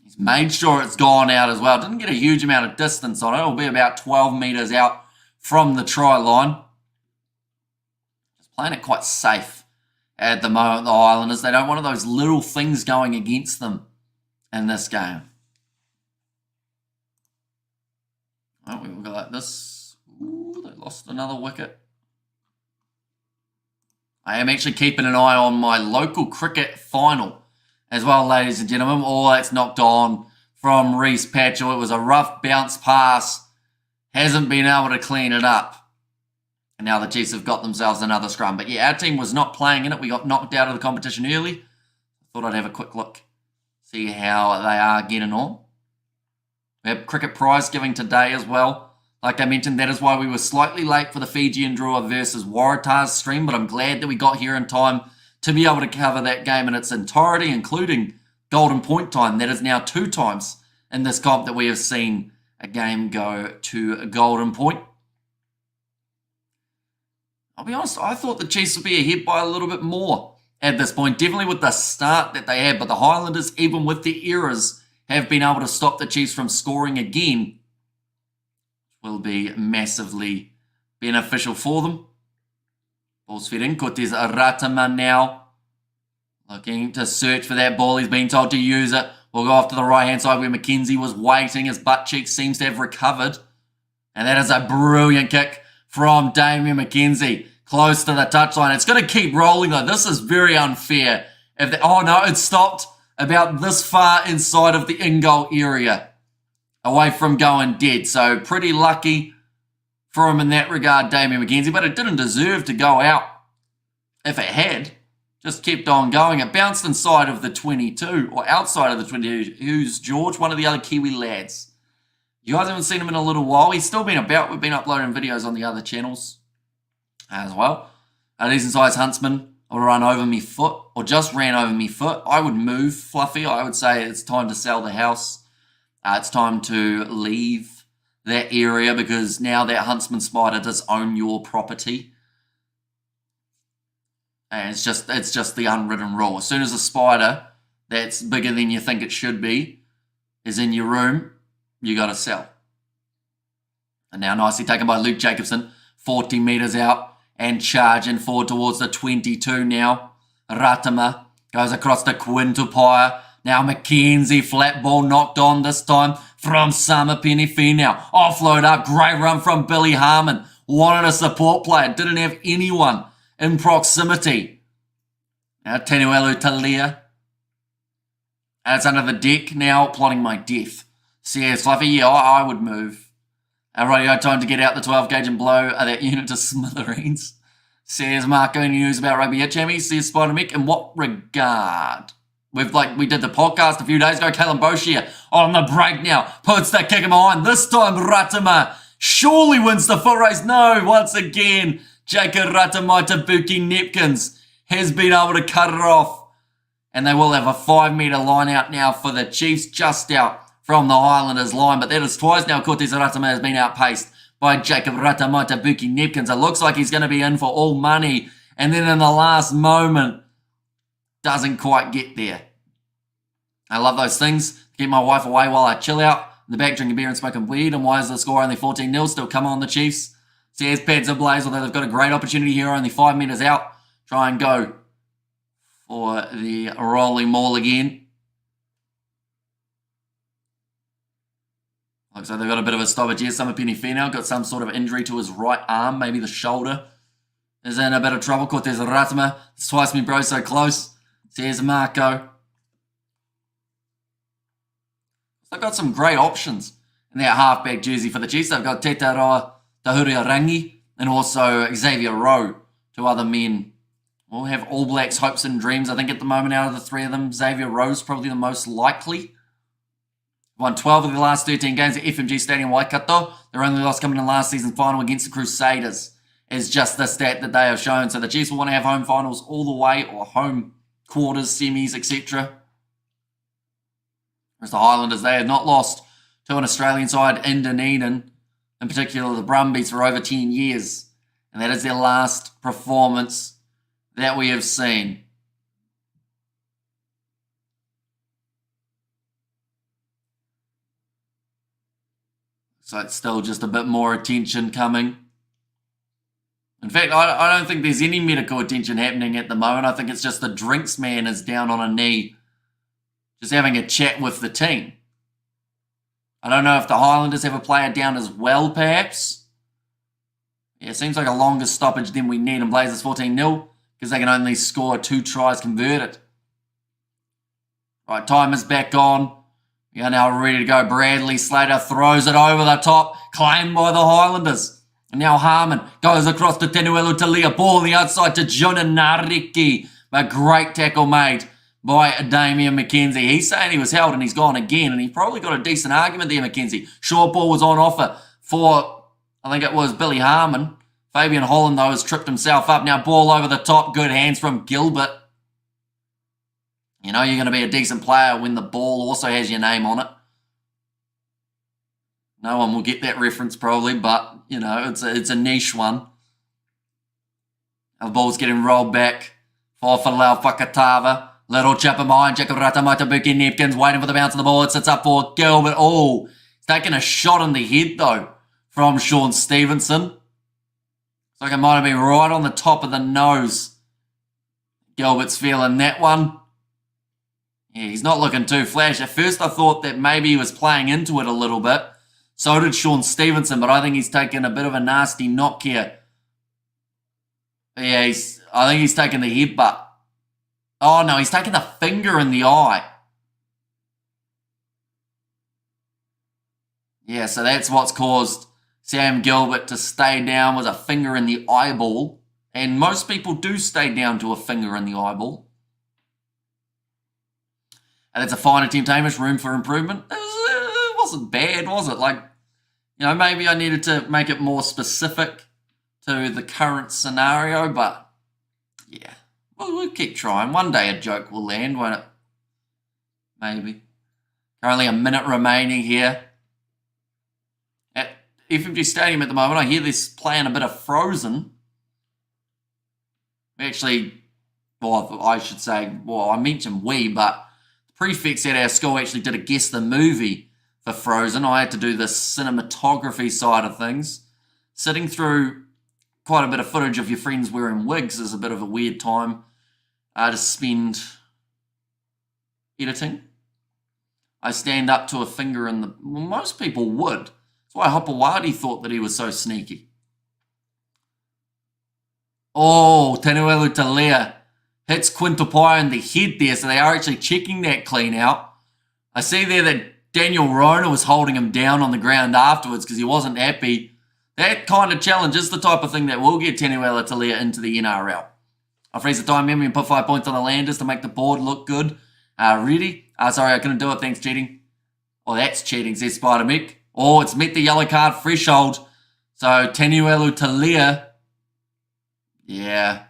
He's made sure it's gone out as well. Didn't get a huge amount of distance on it. It'll be about 12 metres out from the try line. Just playing it quite safe at the moment, the Highlanders. They don't want one of those little things going against them in this game. Oh, we'll go like this. Ooh, they lost another wicket. I am actually keeping an eye on my local cricket final as well, ladies and gentlemen. Oh, that's knocked on from Reece Patchell. It was a rough bounce pass. Hasn't been able to clean it up. And now the Chiefs have got themselves another scrum. But yeah, our team was not playing in it. We got knocked out of the competition early. Thought I'd have a quick look, see how they are getting on. We have cricket prize giving today as well. Like I mentioned, that is why we were slightly late for the Fiji Drua versus Waratahs stream, but I'm glad that we got here in time to be able to cover that game in its entirety, including golden point time. That is now 2 times in this comp that we have seen a game go to a golden point. I'll be honest, I thought the Chiefs would be ahead by a little bit more at this point, definitely with the start that they had, but the Highlanders, even with the errors, have been able to stop the Chiefs from scoring again. Will be massively beneficial for them. Ball's fed in. Cortez Ratama now looking to search for that ball. He's been told to use it. We'll go off to the right-hand side where McKenzie was waiting. His butt cheek seems to have recovered. And that is a brilliant kick from Damian McKenzie. Close to the touchline. It's going to keep rolling, though. This is very unfair. Oh, no, it stopped about this far inside of the in-goal area, away from going dead. So pretty lucky for him in that regard, Damian McKenzie. But it didn't deserve to go out. If it had, just kept on going. It bounced inside of the 22, or outside of the 22. Who's George? One of the other Kiwi lads. You guys haven't seen him in a little while. He's still been about. We've been uploading videos on the other channels as well. A decent-sized huntsman will run over me foot, or just ran over me foot. I would move, Fluffy. I would say it's time to sell the house. It's time to leave that area because now that huntsman spider does own your property. And it's just the unwritten rule. As soon as a spider that's bigger than you think it should be is in your room, you got to sell. And now nicely taken by Luke Jacobson, 40 metres out and charging forward towards the 22 now. Ratama goes across to Quintupire. Now McKenzie, flat ball knocked on this time from Samapeni Finau. Offload up, great run from Billy Harmon. Wanted a support player, didn't have anyone in proximity. Now Tenuelu Talia. That's under the deck now, plotting my death. CS Fluffy, yeah, I would move. Alright, time to get out the 12 gauge and blow that unit to smithereens. Says Marco, any news about rugby yet, Jamie? Says Spider Mick, in what regard? We did the podcast a few days ago. Kalen Boshier on the break now. Puts the kick in behind. This time Ratama surely wins the foot race. No, once again, Jacob Ratamaitabuki Nepkins has been able to cut it off. And they will have a 5 metre line out now for the Chiefs, just out from the Highlanders line. But that is twice now Cortez Ratama has been outpaced by Jacob Ratamaitabuki Nepkins. It looks like he's going to be in for all money. And then in the last moment, doesn't quite get there. I love those things. Keep my wife away while I chill out in the back drinking beer and smoking weed. And why is the score only 14-0? Still come on the Chiefs. Says pads ablaze, although they've got a great opportunity here, only 5 metres out. Try and go for the rolling maul again. Looks like they've got a bit of a stoppage here. Samapeni Finau got some sort of injury to his right arm, maybe the shoulder. Is in a bit of trouble. Cortez Ratama. It's twice me, bro, so close. Says Marco. They've got some great options in that halfback jersey for the Chiefs. They've got Te Tahuria Rangi, and also Xavier Rowe, 2 other men. We'll have All Blacks hopes and dreams. I think at the moment out of the 3 of them, Xavier Rowe's probably the most likely. Won 12 of the last 13 games at FMG Stadium, Waikato. Their only loss coming in last season's final against the Crusaders is just the stat that they have shown. So the Chiefs will want to have home finals all the way, or home quarters, semis, etc. Whereas the Highlanders, they have not lost to an Australian side in Dunedin, in particular the Brumbies, for over 10 years. And that is their last performance that we have seen. So it's still just a bit more attention coming. In fact, I don't think there's any medical attention happening at the moment. I think it's just the drinks man is down on a knee, just having a chat with the team. I don't know if the Highlanders have a player down as well, perhaps. Yeah, it seems like a longer stoppage than we need. And Blazers 14-0 because they can only score 2 tries converted. Right, time is back on. We are now ready to go. Bradley Slater throws it over the top. Claimed by the Highlanders. And now Harmon goes across to Tenuelu Talia. Ball on the outside to Jonah Nariki. A great tackle made by Damian McKenzie. He's saying he was held and he's gone again. And he probably got a decent argument there, McKenzie. Short ball was on offer for, I think it was Billy Harmon. Fabian Holland, though, has tripped himself up. Now ball over the top. Good hands from Gilbert. You know you're going to be a decent player when the ball also has your name on it. No one will get that reference probably, but, you know, it's a niche one. The ball's getting rolled back for Falau Fakatava. Little chip in behind. Jakarata Matabuki Nepkins waiting for the bounce of the ball. It sits up for Gilbert. Oh, he's taking a shot in the head, though, from Sean Stevenson. Looks like it might have been right on the top of the nose. Gilbert's feeling that one. Yeah, he's not looking too flash. At first I thought that maybe he was playing into it a little bit. So did Sean Stevenson, but I think he's taken a bit of a nasty knock here. Yeah, I think he's taken the headbutt. Oh no, he's taken the finger in the eye. Yeah, so that's what's caused Sam Gilbert to stay down, was a finger in the eyeball. And most people do stay down to a finger in the eyeball. And it's a fine attempt, Hamish. Room for improvement. It wasn't bad, was it? Like, you know, maybe I needed to make it more specific to the current scenario, but yeah, we'll keep trying. One day a joke will land, won't it? Maybe. Currently a minute remaining here at FMG Stadium at the moment. I hear this playing a bit of Frozen. We actually, well, I should say, well, I mentioned we, but prefects at our school actually did a guess the movie for Frozen. I had to do the cinematography side of things. Sitting through quite a bit of footage of your friends wearing wigs is a bit of a weird time to spend editing. I stand up to a finger in the... Well, most people would. That's why Hopewadi thought that he was so sneaky. Oh, Tenuelu Talia hits Quintopai in the head there, so they are actually checking that clean out. I see there that Daniel Rona was holding him down on the ground afterwards because he wasn't happy. That kind of challenge is the type of thing that will get Tenuelu Talia into the NRL. I'll freeze the time memory and put 5 points on the Landers to make the board look good. Really? Sorry, I couldn't do it. Thanks, cheating. Oh, that's cheating, says Spider Mick. Oh, it's met the yellow card threshold. So, Tenuelu Talia. Yeah.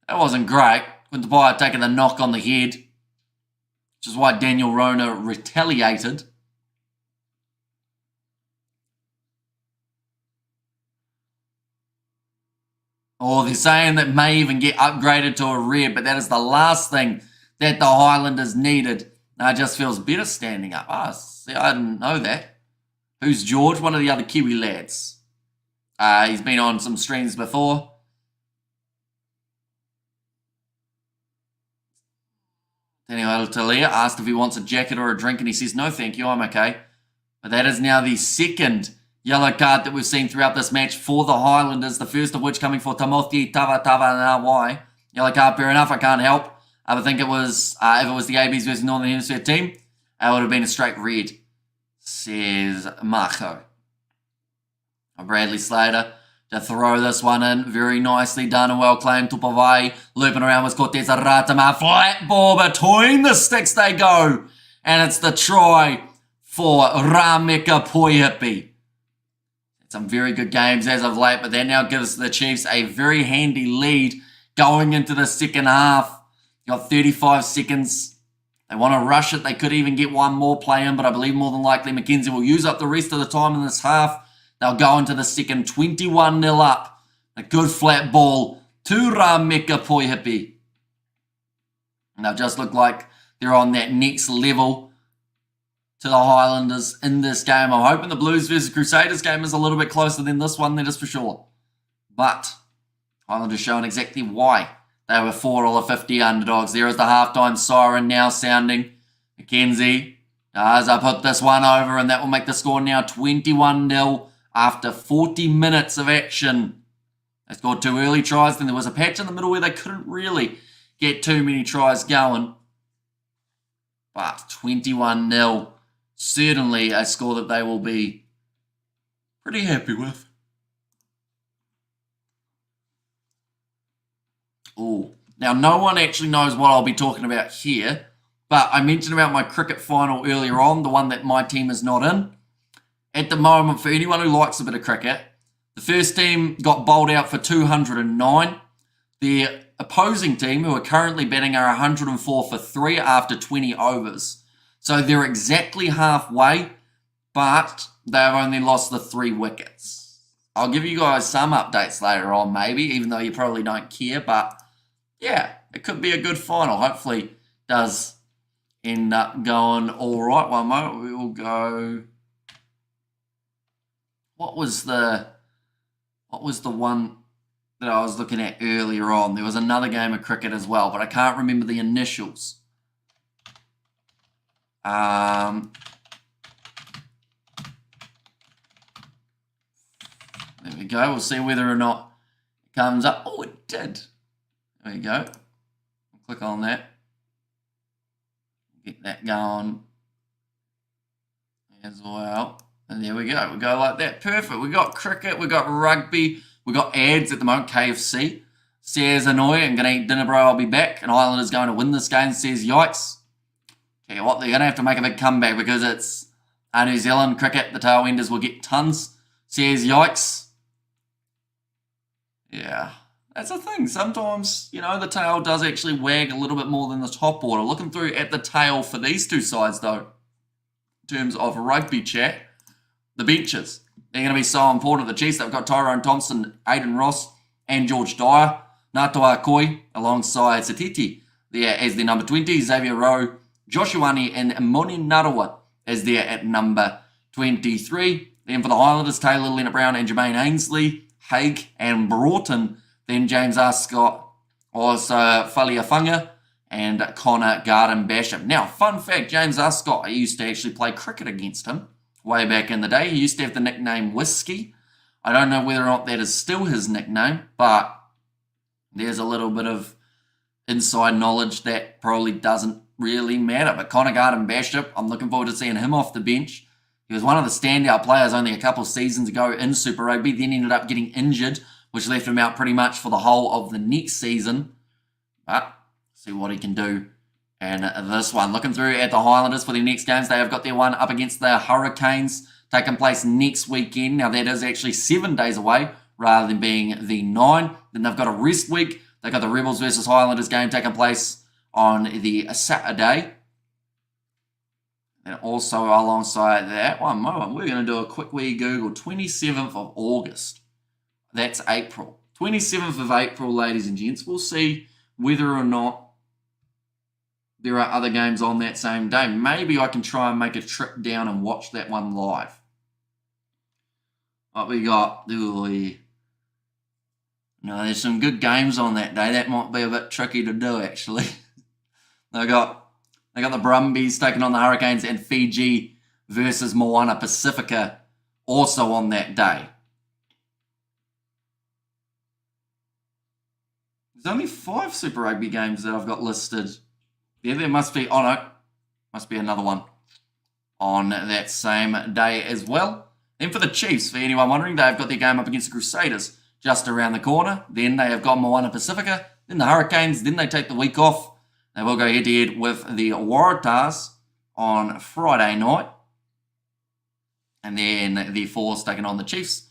That wasn't great. Quintopai taking the knock on the head, which is why Daniel Rona retaliated. Oh, they're saying that may even get upgraded to a red, but that is the last thing that the Highlanders needed. Now it just feels better standing up. Ah, see, I didn't know that. Who's George? One of the other Kiwi lads. He's been on some streams before. Daniel Talia asked if he wants a jacket or a drink, and he says, no, thank you, I'm okay. But that is now the second yellow card that we've seen throughout this match for the Highlanders, the first of which coming for Timothy Tavanawai. Yellow card, fair enough, I can't help. I think it was, if it was the ABs versus Northern Hemisphere team, it would have been a straight red, says Marco. Bradley Slater to throw this one in. Very nicely done and well claimed. Tupavai looping around with Cortez Ratama. Flat ball between the sticks they go. And it's the try for Rameka Poihipi. Some very good games as of late, but that now gives the Chiefs a very handy lead going into the second half. Got 35 seconds. They want to rush it. They could even get one more play in, but I believe more than likely Mackenzie will use up the rest of the time in this half. They'll go into the second 21-0 up. A good flat ball to Rameka Poihipi. And they'll just look like they're on that next level to the Highlanders in this game. I'm hoping the Blues versus Crusaders game is a little bit closer than this one, that is for sure. But Highlanders showing exactly why they were $4.50 underdogs. There is the halftime siren now sounding. Mackenzie does put this one over, and that will make the score now 21-0 after 40 minutes of action. They scored 2 early tries, then there was a patch in the middle where they couldn't really get too many tries going. But 21-0, certainly a score that they will be pretty happy with. Ooh. Now, no one actually knows what I'll be talking about here, but I mentioned about my cricket final earlier on, the one that my team is not in. At the moment, for anyone who likes a bit of cricket, the first team got bowled out for 209. The opposing team, who are currently batting, are 104 for 3 after 20 overs. So they're exactly halfway, but they've only lost the 3 wickets. I'll give you guys some updates later on, maybe, even though you probably don't care. But yeah, it could be a good final. Hopefully does end up going all right. One moment, we will go. What was the one that I was looking at earlier on? There was another game of cricket as well, but I can't remember the initials. There we go. We'll see whether or not it comes up. Oh, it did. There we go. Click on that. Get that going as well. And there we go. We go like that. Perfect. We got cricket. We got rugby. We got ads at the moment. KFC. Says Annoy. I'm going to eat dinner, bro. I'll be back. And Highlanders going to win this game. Says yikes. Tell you what, they're going to have to make a big comeback because it's New Zealand cricket. The tailenders will get tons. Says yikes. Yeah. That's the thing. Sometimes, you know, the tail does actually wag a little bit more than the top order. Looking through at the tail for these two sides, though, in terms of rugby chat, the benches, they're going to be so important. The Chiefs, they've got Tyrone Thompson, Aidan Ross, and George Dyer. Natua Koi alongside Satiti there as their number 20. Xavier Rowe, Joshuani, and Moni Narawa as there at number 23. Then for the Highlanders, Taylor, Leonard Brown, and Jermaine Ainsley, Haig, and Broughton. Then James Ascott, also Faliafunga, and Connor Garden Basham. Now, fun fact, James Ascott, I used to actually play cricket against him way back in the day. He used to have the nickname Whiskey. I don't know whether or not that is still his nickname, but there's a little bit of inside knowledge that probably doesn't really matter. But Connor Garden Basham, I'm looking forward to seeing him off the bench. He was one of the standout players only a couple of seasons ago in Super Rugby, then ended up getting injured, which left him out pretty much for the whole of the next season. But see what he can do. And this one, looking through at the Highlanders for their next games, they have got their one up against the Hurricanes, taking place next weekend. Now, that is actually 7 days away, rather than being the 9. Then they've got a rest week. They've got the Rebels versus Highlanders game taking place on the Saturday. And also alongside that, one moment, we're going to do a quick wee Google. 27th of August. That's April. 27th of April, ladies and gents. We'll see whether or not there are other games on that same day. Maybe I can try and make a trip down and watch that one live. What we got? No, there's some good games on that day. That might be a bit tricky to do, actually. They got the Brumbies taking on the Hurricanes and Fiji versus Moana Pacifica also on that day. There's only 5 Super Rugby games that I've got listed. Yeah, there must be, oh no, must be another one on that same day as well. Then for the Chiefs, for anyone wondering, they've got their game up against the Crusaders just around the corner. Then they have got Moana Pacifica, then the Hurricanes, then they take the week off. They will go head-to-head with the Waratahs on Friday night. And then the Force taking on the Chiefs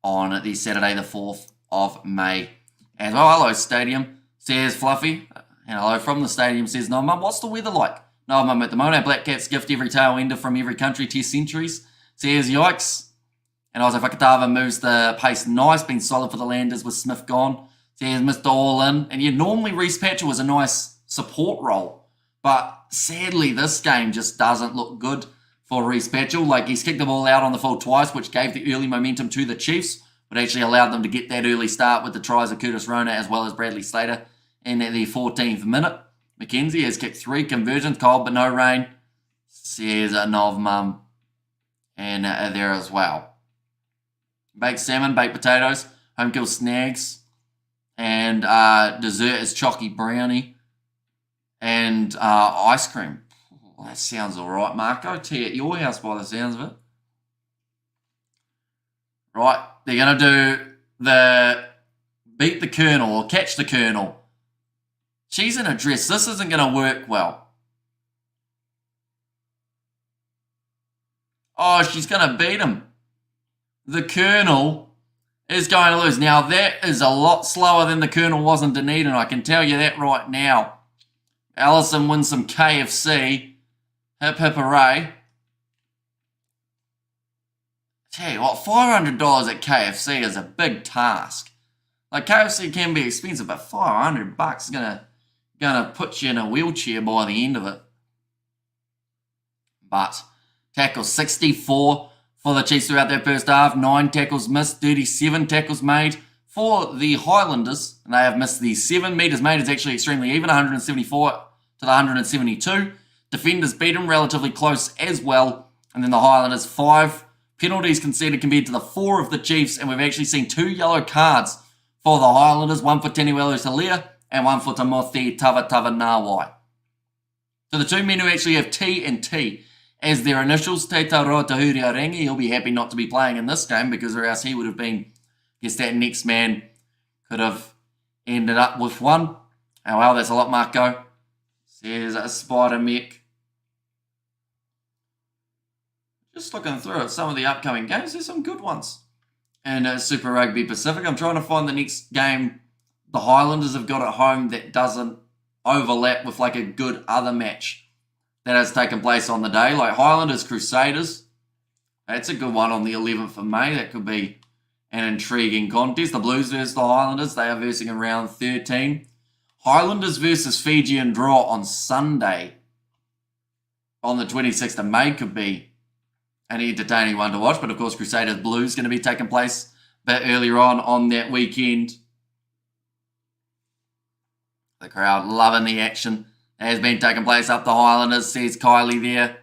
on the Saturday, the 4th of May. As well, hello, Stadium, says Fluffy. And hello from the Stadium, says, no, Mum, what's the weather like? No, Mum, at the moment, Black Caps gift every tail ender from every country test centuries. Says, yikes. And also, Fakatava moves the pace nice, been solid for the Landers with Smith gone. Says, Mr. All in. And yeah, normally Reece Patchell was a nice support role. But sadly, this game just doesn't look good for Reece Patchell. Like, he's kicked the ball out on the full twice, which gave the early momentum to the Chiefs, but actually allowed them to get that early start with the tries of Curtis Rona as well as Bradley Slater in the 14th minute. McKenzie has kicked 3 conversions, cold but no rain, says Nov Mum, and there as well. Baked salmon, baked potatoes, home kill snags, and dessert is chalky brownie, and ice cream. Well, that sounds all right, Marco. Tea at your house by the sounds of it. Right, they're going to do the beat the Colonel or catch the Colonel. She's in a dress. This isn't going to work well. Oh, she's going to beat him. The Colonel is going to lose. Now, that is a lot slower than the Colonel was in Dunedin. I can tell you that right now. Allison wins some KFC. Hip hip hooray. Tell you what, $500 at KFC is a big task. Like, KFC can be expensive, but $500 is gonna put you in a wheelchair by the end of it. But tackles 64 for the Chiefs throughout their first half. 9 tackles missed, 37 tackles made for the Highlanders, and they have missed the 7 metres made. It's actually extremely even, 174 to the 172. Defenders beat them relatively close as well, and then the Highlanders 5 penalties conceded compared to the 4 of the Chiefs, and we've actually seen 2 yellow cards for the Highlanders, one for Taniwelu Talia and one for Timothy Tavatavanawai. So the 2 men who actually have T and T as their initials, Te Tauroa Tahuri Arangi, he'll be happy not to be playing in this game because or else he would have been, I guess that next man could have ended up with 1. Oh well, that's a lot, Marco. Says a Spider Mech. Just looking through at some of the upcoming games, there's some good ones. And Super Rugby Pacific, I'm trying to find the next game the Highlanders have got at home that doesn't overlap with like a good other match that has taken place on the day. Like Highlanders Crusaders, that's a good one on the 11th of May. That could be an intriguing contest. The Blues versus the Highlanders, they are versing in round 13. Highlanders versus Fiji and Drua on Sunday on the 26th of May could be an entertaining one to watch, but of course Crusaders Blues going to be taking place a bit earlier on that weekend. The crowd loving the action that has been taking place up the Highlanders, says Kylie there.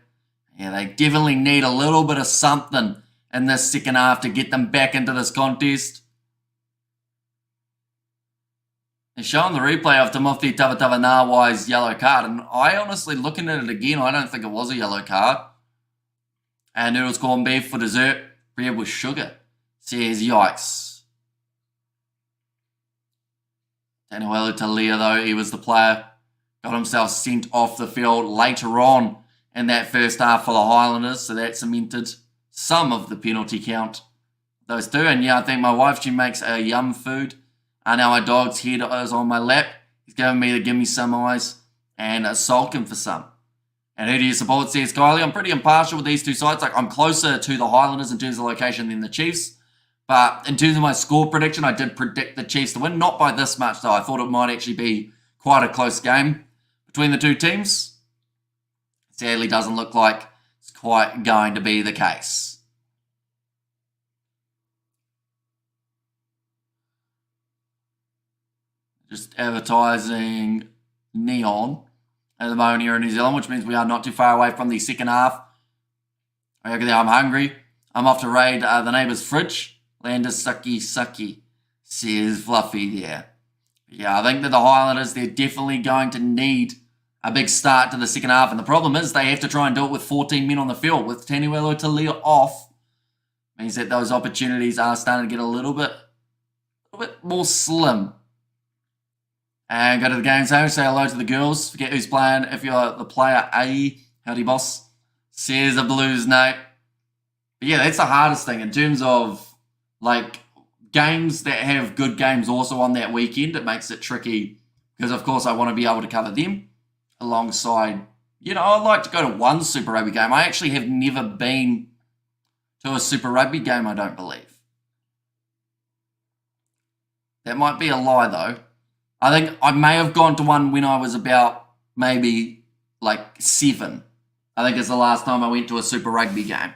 Yeah, they definitely need a little bit of something in this second half to get them back into this contest. They're showing the replay of Timothy Tavatavanawai's yellow card, and I honestly, looking at it again, I don't think it was a yellow card. And noodles corned beef for dessert, bread with sugar. Says, yikes. Taniwelu Talia, though, he was the player. Got himself sent off the field later on in that first half for the Highlanders. So that cemented some of the penalty count. Those 2. And yeah, I think my wife, she makes a yum food. And now my dog's head is on my lap. He's giving me the give me some eyes and sulking for some. And who do you support, says Kylie? I'm pretty impartial with these 2 sides. Like, I'm closer to the Highlanders in terms of location than the Chiefs. But in terms of my score prediction, I did predict the Chiefs to win. Not by this much, though. I thought it might actually be quite a close game between the 2 teams. Sadly, doesn't look like it's quite going to be the case. Just advertising neon at the moment here in New Zealand, which means we are not too far away from the second half. I'm hungry. I'm off to raid the neighbour's fridge. Land is sucky, says Fluffy there. Yeah, I think that the Highlanders, they're definitely going to need a big start to the second half. And the problem is they have to try and do it with 14 men on the field. With Taniwelu Talia off, Means that those opportunities are starting to get a little bit more slim. And go to the game zone, say hello to the girls. Forget who's playing. If you're the player A, howdy boss. Says the Blues, no. But yeah, that's the hardest thing in terms of like games that have good games also on that weekend. It makes it tricky because, of course, I want to be able to cover them alongside, I'd like to go to one Super Rugby game. I actually have never been to a Super Rugby game, I don't believe. That might be a lie, though. I think I may have gone to one when I was about maybe like 7. I think it's the last time I went to a Super Rugby game.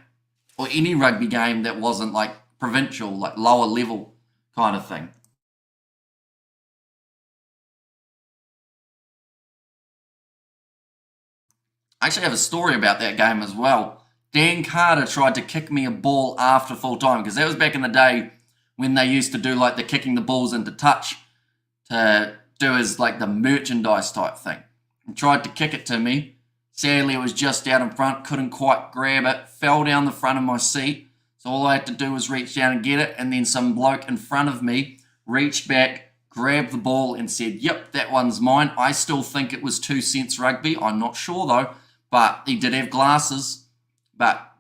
Or any rugby game that wasn't like provincial, like lower level kind of thing. I actually have a story about that game as well. Dan Carter tried to kick me a ball after full time because that was back in the day when they used to do like the kicking the balls into touch to do as like the merchandise type thing. He tried to kick it to me. Sadly, it was just out in front, couldn't quite grab it, fell down the front of my seat. So all I had to do was reach down and get it, and then some bloke in front of me reached back, grabbed the ball and said, yep, that one's mine. I still think it was 2 cents rugby. I'm not sure though, but he did have glasses. But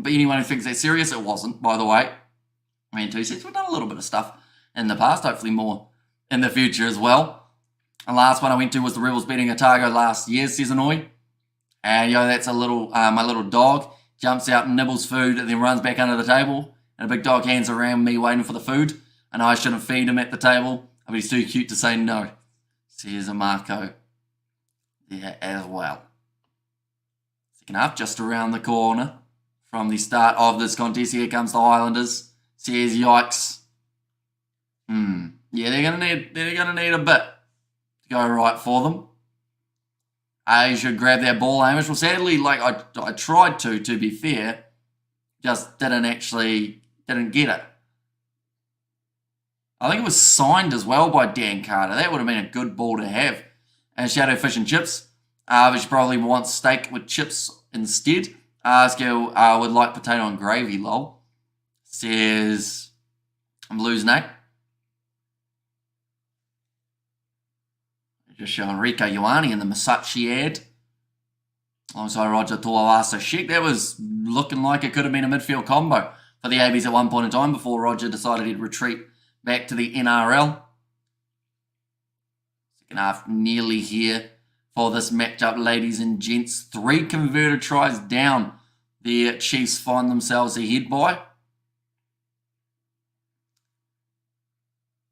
anyone who thinks that's serious, it wasn't, by the way. I mean, 2 cents, we've done a little bit of stuff in the past, hopefully more in the future as well. The last one I went to was the Rebels beating Otago last year, says Annoy. And, that's a little, my little dog jumps out and nibbles food and then runs back under the table. And a big dog hands around me waiting for the food. And I shouldn't feed him at the table, but he's too cute to say no. Says a Marco there as well. Second half, just around the corner from the start of this contest. Here comes the Highlanders. Says yikes. Yeah, they're gonna need a bit to go right for them. I should grab that ball, Hamish. Well, sadly, like I tried to be fair, just didn't get it. I think it was signed as well by Dan Carter. That would have been a good ball to have. And Shadow Fish and Chips, which probably wants steak with chips instead. Skill would like potato and gravy, lol. Says Blues Nate. Just showing Rico Ioane in the Masachi ad. Alongside Roger Tuawasa Sheik. That was looking like it could have been a midfield combo for the ABs at one point in time before Roger decided he'd retreat back to the NRL. Second half nearly here for this matchup, ladies and gents. 3 converted tries down. The Chiefs find themselves ahead by.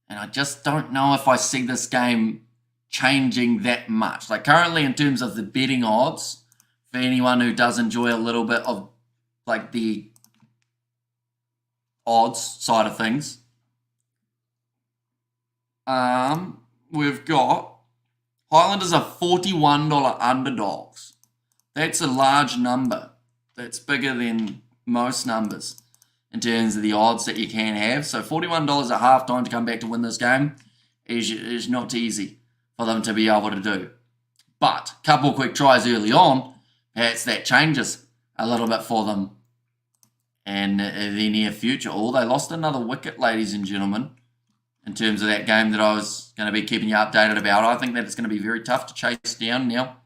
And I just don't know if I see this game changing that much. Like currently in terms of the betting odds, for anyone who does enjoy a little bit of like the odds side of things, we've got Highlanders are $41 underdogs. That's a large number. That's bigger than most numbers in terms of the odds that you can have. So $41 at halftime to come back to win this game is not easy for them to be able to do. But a couple quick tries early on, perhaps that changes a little bit for them in the near future. Oh, they lost another wicket, ladies and gentlemen, in terms of that game that I was going to be keeping you updated about. I think that it's going to be very tough to chase down now.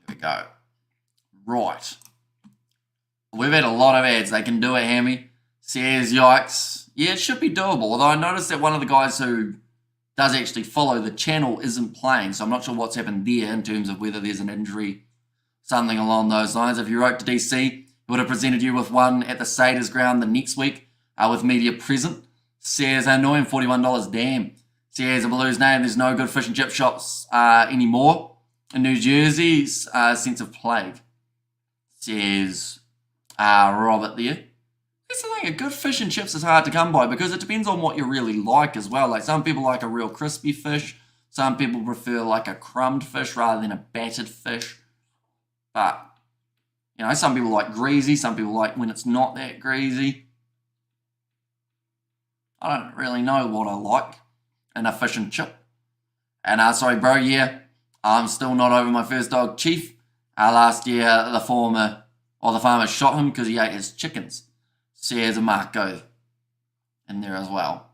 There we go. Right. We've had a lot of ads. They can do it, Hammy. Says yikes. Yeah, it should be doable. Although I noticed that one of the guys who does actually follow the channel isn't playing. So I'm not sure what's happened there in terms of whether there's an injury, something along those lines. If you wrote to DC, he would have presented you with one at the Saders ground the next week with media present. Says annoying $41. Damn. Says a Blues name. There's no good fish and chip shops anymore in New Jersey's sense of plague. Says Robert there. That's the thing, a good fish and chips is hard to come by because it depends on what you really like as well. Like some people like a real crispy fish. Some people prefer like a crumbed fish rather than a battered fish. But, some people like greasy. Some people like when it's not that greasy. I don't really know what I like in a fish and chip. And sorry, bro, yeah. I'm still not over my first dog, Chief. Last year, the farmer shot him because he ate his chickens. So here's a Marco in there as well.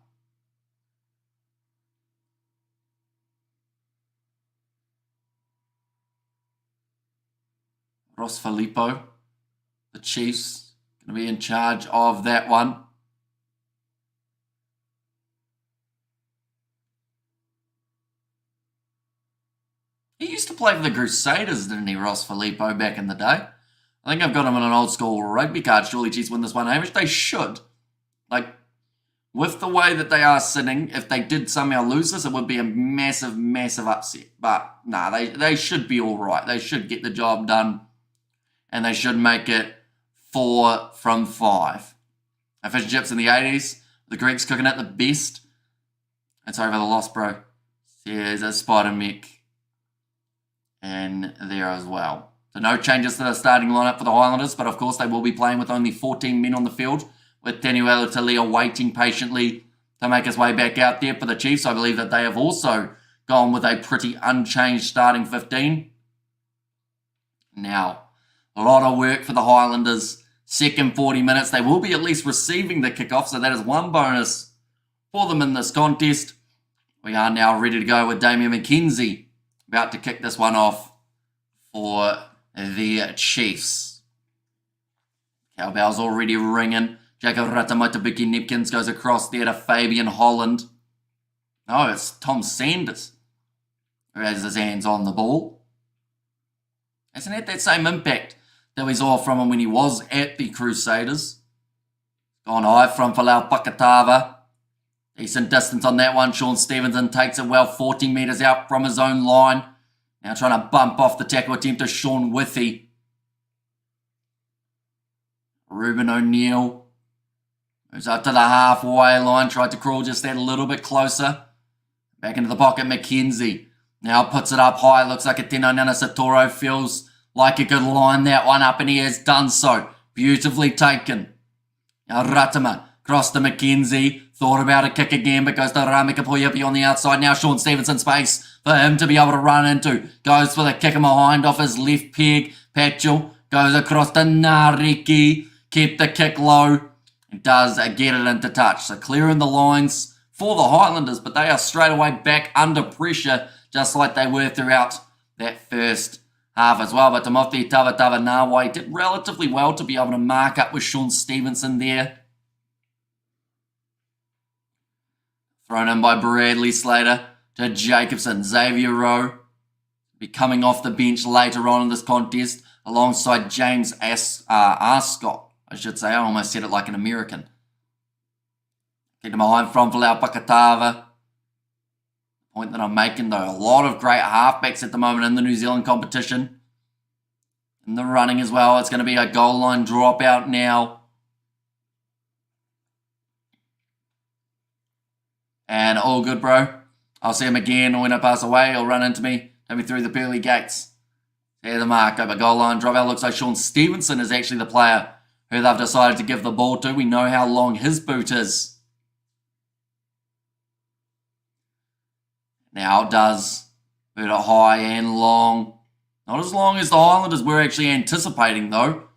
Ross Filippo, the Chiefs, going to be in charge of that one. He used to play for the Crusaders, didn't he, Ross Filippo, back in the day? I think I've got him on an old school rugby card. Surely Chiefs win this one, Hamish. They should. Like, with the way that they are sitting, if they did somehow lose this, it would be a massive, massive upset. But, nah, they should be all right. They should get the job done. And they should make it 4 from 5. Fish and chips in the 80s. The Greeks cooking at the best. And sorry for the loss, bro. There's a Spider Mech in there as well. So no changes to the starting lineup for the Highlanders, but of course they will be playing with only 14 men on the field, with Daniel Talia waiting patiently to make his way back out there for the Chiefs. I believe that they have also gone with a pretty unchanged starting 15. Now, a lot of work for the Highlanders. Second 40 minutes, they will be at least receiving the kickoff, so that is one bonus for them in this contest. We are now ready to go with Damian McKenzie, about to kick this one off for the Chiefs. Cowbell's already ringing. Jacob Ratamatabuki Nepkins goes across there to Fabian Holland. No, it's Tom Sanders who has his hands on the ball. Hasn't had that same impact that we saw from him when he was at the Crusaders. Gone high from Falau Pakatava. Decent distance on that one. Sean Stevenson takes it well, 40 metres out from his own line. Now trying to bump off the tackle attempt to Sean Withy. Ruben O'Neill moves up to the halfway line. Tried to crawl just that a little bit closer. Back into the pocket, McKenzie. Now puts it up high. Looks like a Tino Nana Satoro feels like he could line that one up, and he has done so. Beautifully taken. Now Ratama cross to McKenzie. Thought about a kick again, but goes to Ramika Poyepi on the outside. Now Sean Stevenson space for him to be able to run into. Goes for the kick in behind off his left peg. Patchell goes across to Nariki. Kept the kick low. And does get it into touch. So clearing the lines for the Highlanders, but they are straight away back under pressure, just like they were throughout that first half as well. But Timothy Tavatavanawa did relatively well to be able to mark up with Sean Stevenson there. Thrown in by Bradley Slater to Jacobson. Xavier Rowe be coming off the bench later on in this contest alongside James Arscott, I should say. I almost said it like an American. Get him behind from Falau Pakatava. Point that I'm making, though, a lot of great halfbacks at the moment in the New Zealand competition. In the running as well, it's going to be a goal line dropout now. And all good, bro. I'll see him again when I pass away. He'll run into me, take me through the pearly gates. There's the mark over goal line dropout. Looks like Sean Stevenson is actually the player who they've decided to give the ball to. We know how long his boot is. Now it does. Boot it high and long. Not as long as the Highlanders were actually anticipating, though. Going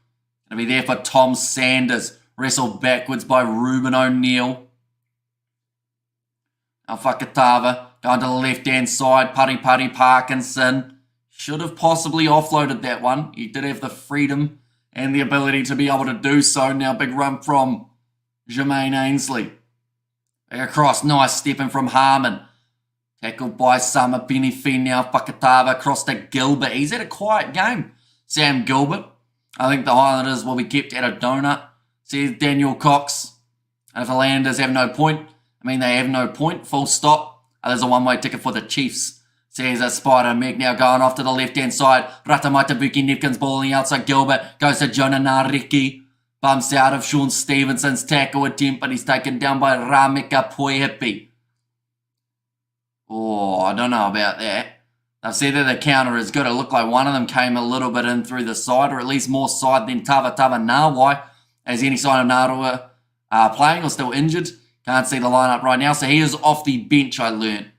to be there for Tom Sanders. Wrestled backwards by Ruben O'Neill. Now Fakatava going to the left-hand side. Putty Parkinson. Should have possibly offloaded that one. He did have the freedom and the ability to be able to do so. Now big run from Jermaine Ainsley. Back across. Nice stepping from Harmon. Tackled by Summer Benifei now. Fakatava across to Gilbert. He's had a quiet game, Sam Gilbert. I think the Highlanders will be kept at a donut, says Daniel Cox. And if the Highlanders have no point, they have no point, full stop. There's a one-way ticket for the Chiefs, says a Spider Meg. Now going off to the left-hand side. Ratamatabuki Nepkins ball on the outside. Gilbert goes to Jonah Nariki. Bumps out of Sean Stevenson's tackle attempt, but he's taken down by Ramika Poehipi. Oh, I don't know about that. They've said that the counter is good. It looked like one of them came a little bit in through the side, or at least more side than Tavatava Nawai. As any sign of Narua playing or still injured. Can't see the lineup right now. So he is off the bench, I learned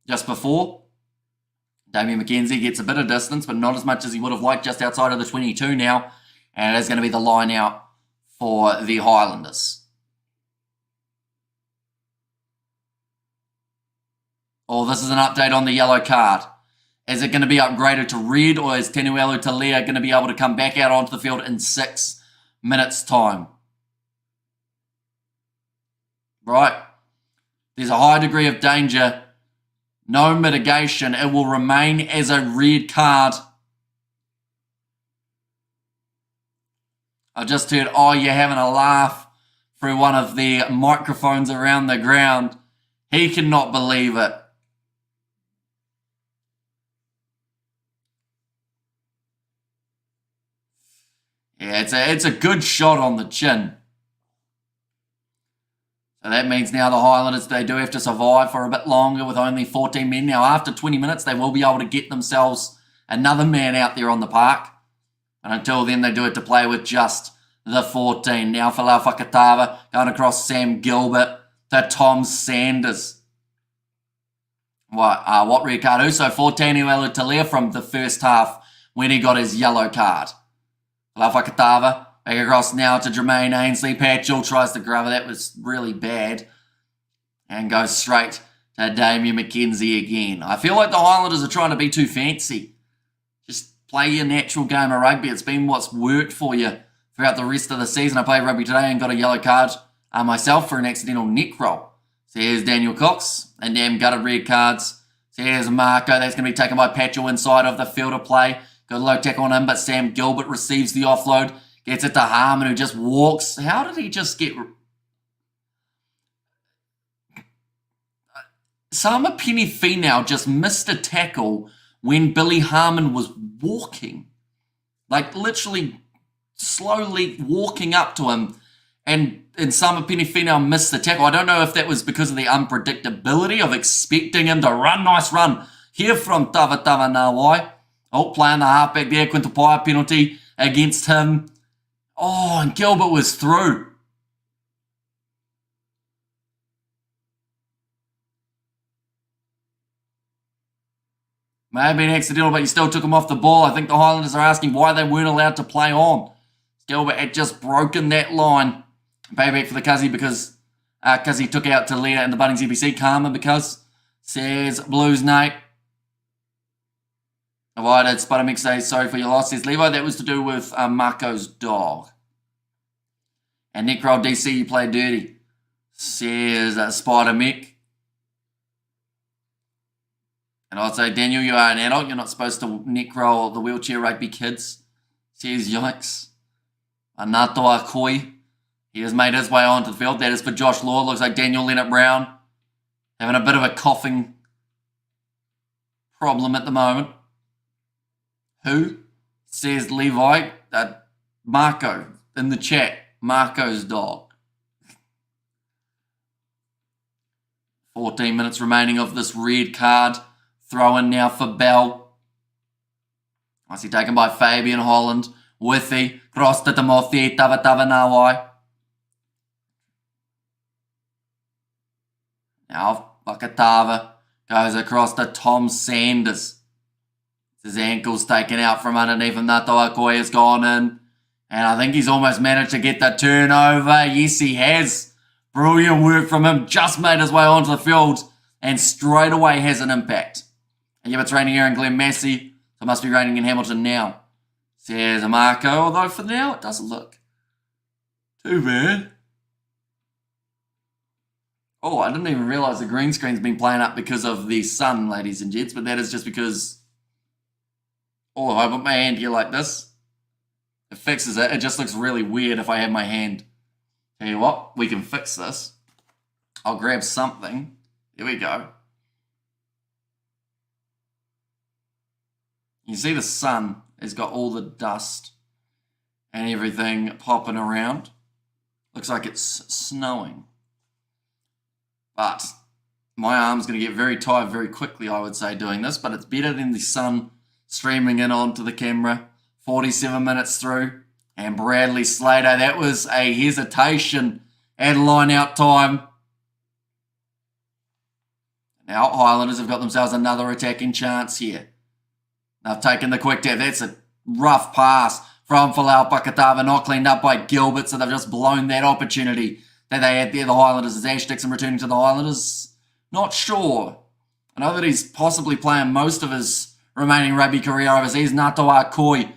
just before. Damien McKenzie gets a bit of distance, but not as much as he would have liked, just outside of the 22 now. And it is going to be the line out for the Highlanders. Oh, this is an update on the yellow card. Is it going to be upgraded to red, or is Tenuelu Talea going to be able to come back out onto the field in 6 minutes' time? Right. There's a high degree of danger. No mitigation. It will remain as a red card. I just heard, oh, you're having a laugh through one of the microphones around the ground. He cannot believe it. Yeah, it's a good shot on the chin. So that means now the Highlanders, they do have to survive for a bit longer with only 14 men. Now, after 20 minutes, they will be able to get themselves another man out there on the park. And until then, they do it to play with just the 14. Now, Falau Fakatava going across Sam Gilbert to Tom Sanders. What red card? Also, for Tenuelu Talea from the first half when he got his yellow card. Falau Fakatava. Back across now to Jermaine Ainsley. Patchell tries to grab it. That was really bad. And goes straight to Damien McKenzie again. I feel like the Highlanders are trying to be too fancy. Just play your natural game of rugby. It's been what's worked for you throughout the rest of the season. I played rugby today and got a yellow card myself for an accidental neck roll. So here's Daniel Cox and damn gutted red cards. So here's Marco. That's going to be taken by Patchell inside of the field of play. Good low tackle on him, but Sam Gilbert receives the offload. Gets it to Harmon, who just walks. How did he just get... Sama Penny-Finau just missed a tackle when Billy Harmon was walking. Like, literally slowly walking up to him. And Sama Penny-Finau missed the tackle. I don't know if that was because of the unpredictability of expecting him to run. Nice run here from Tavatava Nawai. Oh, playing the halfback there. Quintapaia penalty against him. Oh, and Gilbert was through. May have been accidental, but you still took him off the ball. I think the Highlanders are asking why they weren't allowed to play on. Gilbert had just broken that line. Payback for the Cuzzy because Cuzzy took out Talea in the Bunnings EBC. Karma because, says Blues Nate. Avoided Spudamix says, sorry for your loss, says Levi. That was to do with Marco's dog. And Necro DC, you play dirty, says Spider Mick. And I'd say, Daniel, you are an adult. You're not supposed to neck roll the wheelchair rugby kids. Says yikes. Anatoa Koi. He has made his way onto the field. That is for Josh Law. Looks like Daniel Leonard Brown having a bit of a coughing problem at the moment. Who? Says Levi. Marco in the chat. Marco's dog. 14 minutes remaining of this red card. Throw in now for Bell. Nicely taken by Fabian Holland. Withy. Cross to Timothy. Tavatava Nawai. Now Fakatava goes across to Tom Sanders. His ankle's taken out from underneath him. Natoa Koi has gone in. And I think he's almost managed to get the turnover. Yes, he has. Brilliant work from him. Just made his way onto the field. And straight away has an impact. And yeah, it's raining here in Glen Massey. So it must be raining in Hamilton now. Says Marco. Although for now, it doesn't look too bad. Oh, I didn't even realise the green screen's been playing up because of the sun, ladies and gents. But that is just because... Oh, if I put my hand here like this, it fixes it. It just looks really weird if I have my hand. Tell you what, we can fix this. I'll grab something. Here we go. You see the sun has got all the dust and everything popping around. Looks like it's snowing. But my arm's going to get very tired very quickly, I would say, doing this. But it's better than the sun streaming in onto the camera. 47 minutes through. And Bradley Slater, that was a hesitation at line out time. Now Highlanders have got themselves another attacking chance here. They've taken the quick tap. That's a rough pass from Folau Pakatava, not cleaned up by Gilbert, so they've just blown that opportunity that they had there. The Highlanders, is Ash Dixon returning to the Highlanders? Not sure. I know that he's possibly playing most of his remaining rugby career overseas. Ngātawa Koi.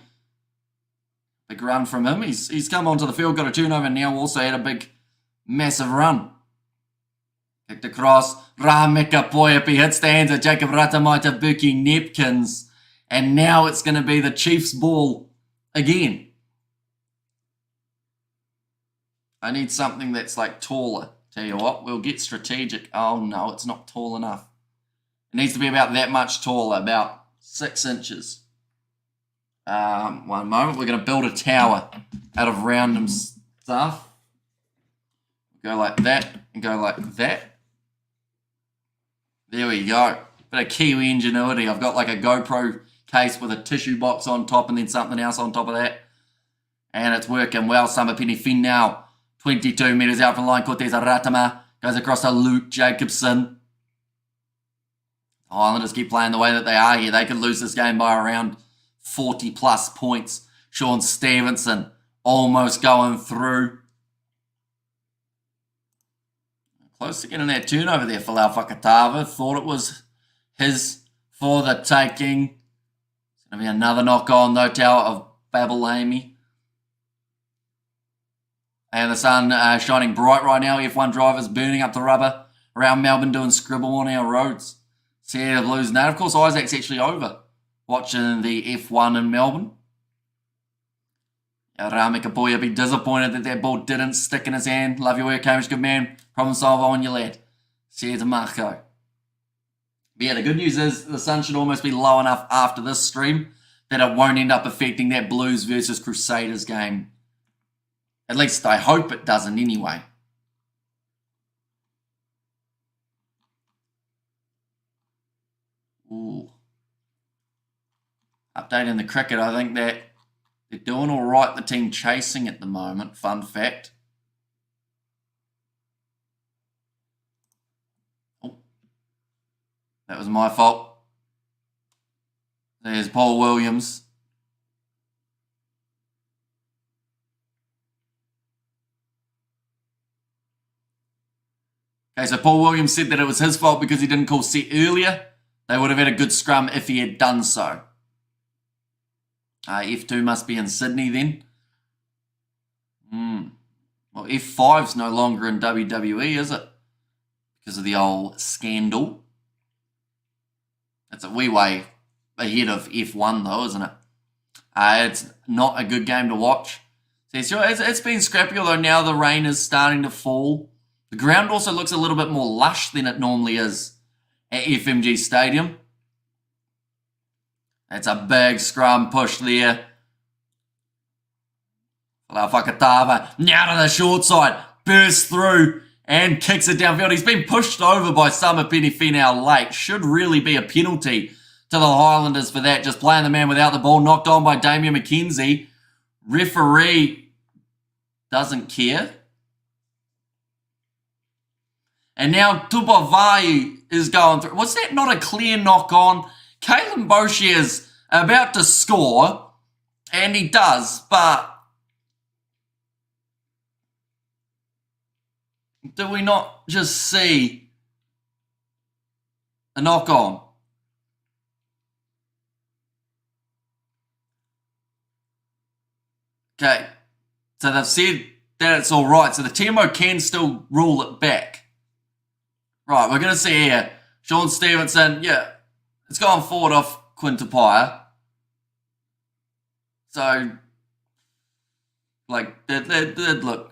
Big run from him. He's come onto the field, got a turnover now, also had a big, massive run. Kicked across. Rameka Poyapi hits the hands of Jacob Ratamaita Buki Nepkins. And now it's going to be the Chiefs' ball again. I need something that's like taller. Tell you what, we'll get strategic. Oh no, it's not tall enough. It needs to be about that much taller, about 6 inches. One moment, we're going to build a tower out of random stuff. Go like that and go like that. There we go. Bit of Kiwi ingenuity. I've got like a GoPro case with a tissue box on top and then something else on top of that. And it's working well. Samapini Finau, 22 metres out from line. Cortez Aratama goes across to Luke Jacobson. The Highlanders keep playing the way that they are here. They could lose this game by around 40 plus points. Sean Stevenson almost going through. Close to getting that turnover there for Lau Fakatava. Thought it was his for the taking. It's going to be another knock on though, Tower of Babalami. And the sun shining bright right now. F1 drivers burning up the rubber around Melbourne doing scribble on our roads. See the Blues now. Of course, Isaac's actually over watching the F1 in Melbourne. Rameka Boya be disappointed that ball didn't stick in his hand. Love your work, Hamish. Good man. Problem solver on your lad. See you to Marco. But yeah, the good news is the sun should almost be low enough after this stream that it won't end up affecting that Blues versus Crusaders game. At least I hope it doesn't anyway. Ooh. Updating the cricket, I think that they're doing all right, the team chasing at the moment. Fun fact. Oh, that was my fault. There's Paul Williams. Okay, so Paul Williams said that it was his fault because he didn't call set earlier. They would have had a good scrum if he had done so. F2 must be in Sydney then. Well, F5's no longer in WWE, is it? Because of the old scandal. It's a wee way ahead of F1 though, isn't it? It's not a good game to watch. So it's been scrappy, although now the rain is starting to fall. The ground also looks a little bit more lush than it normally is at FMG Stadium. That's a big scrum push there. Fakatava now to the short side, bursts through and kicks it downfield. He's been pushed over by Samapini Finau late. Should really be a penalty to the Highlanders for that. Just playing the man without the ball, knocked on by Damien McKenzie. Referee doesn't care. And now Tupavai is going through. Was that not a clear knock on? Kalen Boshier is about to score, and he does, but do we not just see a knock on? Okay, so they've said that it's all right, so the TMO can still rule it back. Right, we're going to see here. Sean Stevenson, yeah, it's gone forward off Quintapire. So, like, look.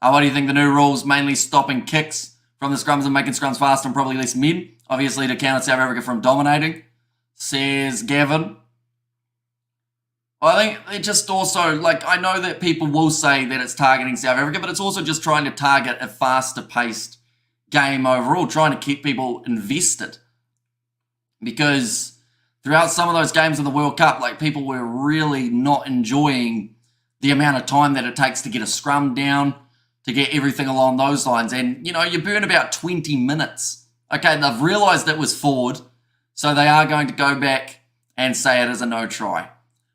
What do you think the new rules? Mainly stopping kicks from the scrums and making scrums faster and probably less men. Obviously to counter South Africa from dominating, says Gavin. I think it just also, like, I know that people will say that it's targeting South Africa, but it's also just trying to target a faster paced game overall, trying to keep people invested. Because throughout some of those games in the World Cup, like, people were really not enjoying the amount of time that it takes to get a scrum down, to get everything along those lines. And, you know, you burn about 20 minutes. Okay, they've realised it was forward, so they are going to go back and say it is a no try.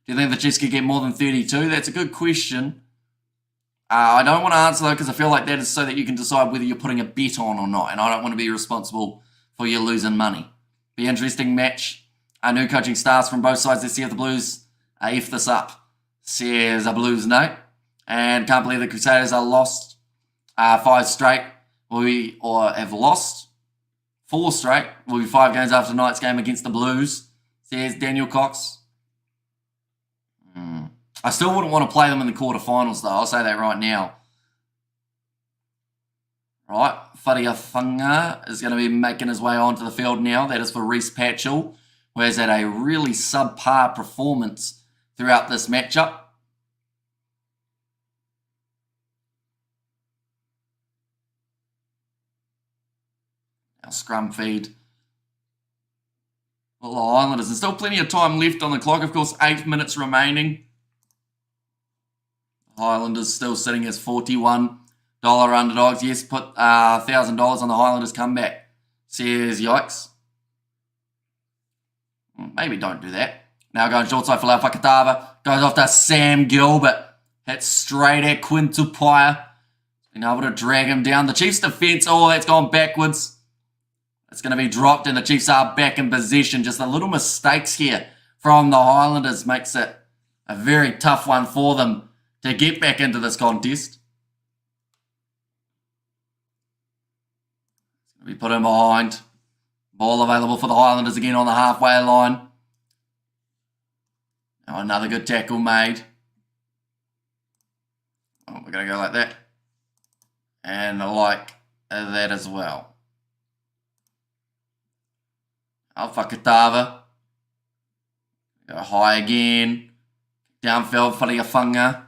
Do you think the Chiefs could get more than 32? That's a good question. I don't want to answer though because I feel like that is so that you can decide whether you're putting a bet on or not, and I don't want to be responsible for you losing money. Be an interesting match. New coaching stars from both sides. Let's see if the Blues F this up. Says a Blues no. And can't believe the Crusaders are lost 5 straight. Or have lost 4 straight. Will be 5 games after tonight's game against the Blues. Says Daniel Cox. I still wouldn't want to play them in the quarterfinals, though. I'll say that right now. Right, Whariafunga is going to be making his way onto the field now. That is for Reece Patchell, who has had a really subpar performance throughout this matchup. Now scrum feed. Well, the Highlanders. There's still plenty of time left on the clock. Of course, 8 minutes remaining. Highlanders still sitting as $41 underdogs. Yes, put $1,000 on the Highlanders comeback. Says yikes. Maybe don't do that. Now going short side for Laufakatava. Goes off to Sam Gilbert. Hits straight at Quintupaia. Been able to drag him down. The Chiefs' defence, oh, that's gone backwards. It's going to be dropped and the Chiefs are back in position. Just the little mistakes here from the Highlanders makes it a very tough one for them to get back into this contest. We put him behind. Ball available for the Highlanders again on the halfway line. Now another good tackle made. Oh, we're going to go like that. And like that as well. Alfakatava. Go high again. Downfield for Whariafunga.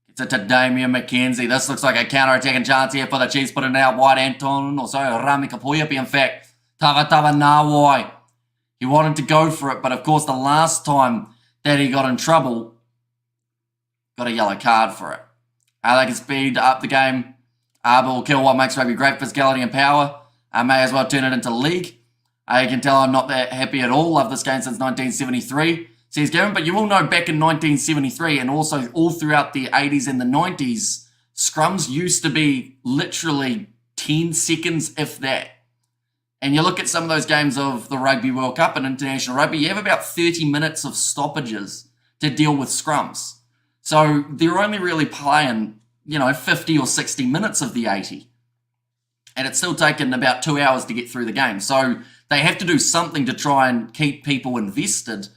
Gets it to Damian McKenzie. This looks like a counter-attacking chance here for the Chiefs. Putting it out wide. Rami Kapuiapi, in fact. Tavatava Nawai. He wanted to go for it, but of course the last time that he got in trouble, got a yellow card for it. They can speed up the game. But will kill what makes rugby great, physicality and power. May as well turn it into league. You can tell I'm not that happy at all. Love this game since 1973, says Gavin. But you will know back in 1973 and also all throughout the 80s and the 90s, scrums used to be literally 10 seconds, if that. And you look at some of those games of the Rugby World Cup and International Rugby, you have about 30 minutes of stoppages to deal with scrums. So they're only really playing, 50 or 60 minutes of the 80. And it's still taken about 2 hours to get through the game. So they have to do something to try and keep people invested.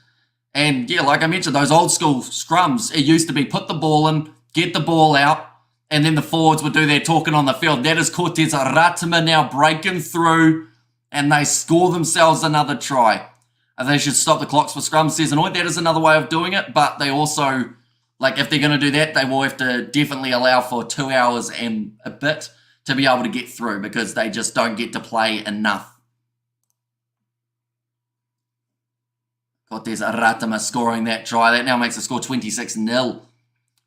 And yeah, like I mentioned, those old school scrums, it used to be put the ball in, get the ball out, and then the forwards would do their talking on the field. That is Cortez Ratima now breaking through, and they score themselves another try. They should stop the clocks for scrums, says Anoy. That is another way of doing it, but they also, if they're going to do that, they will have to definitely allow for 2 hours and a bit to be able to get through because they just don't get to play enough. Cortez Ratima scoring that try. That now makes the score 26-0.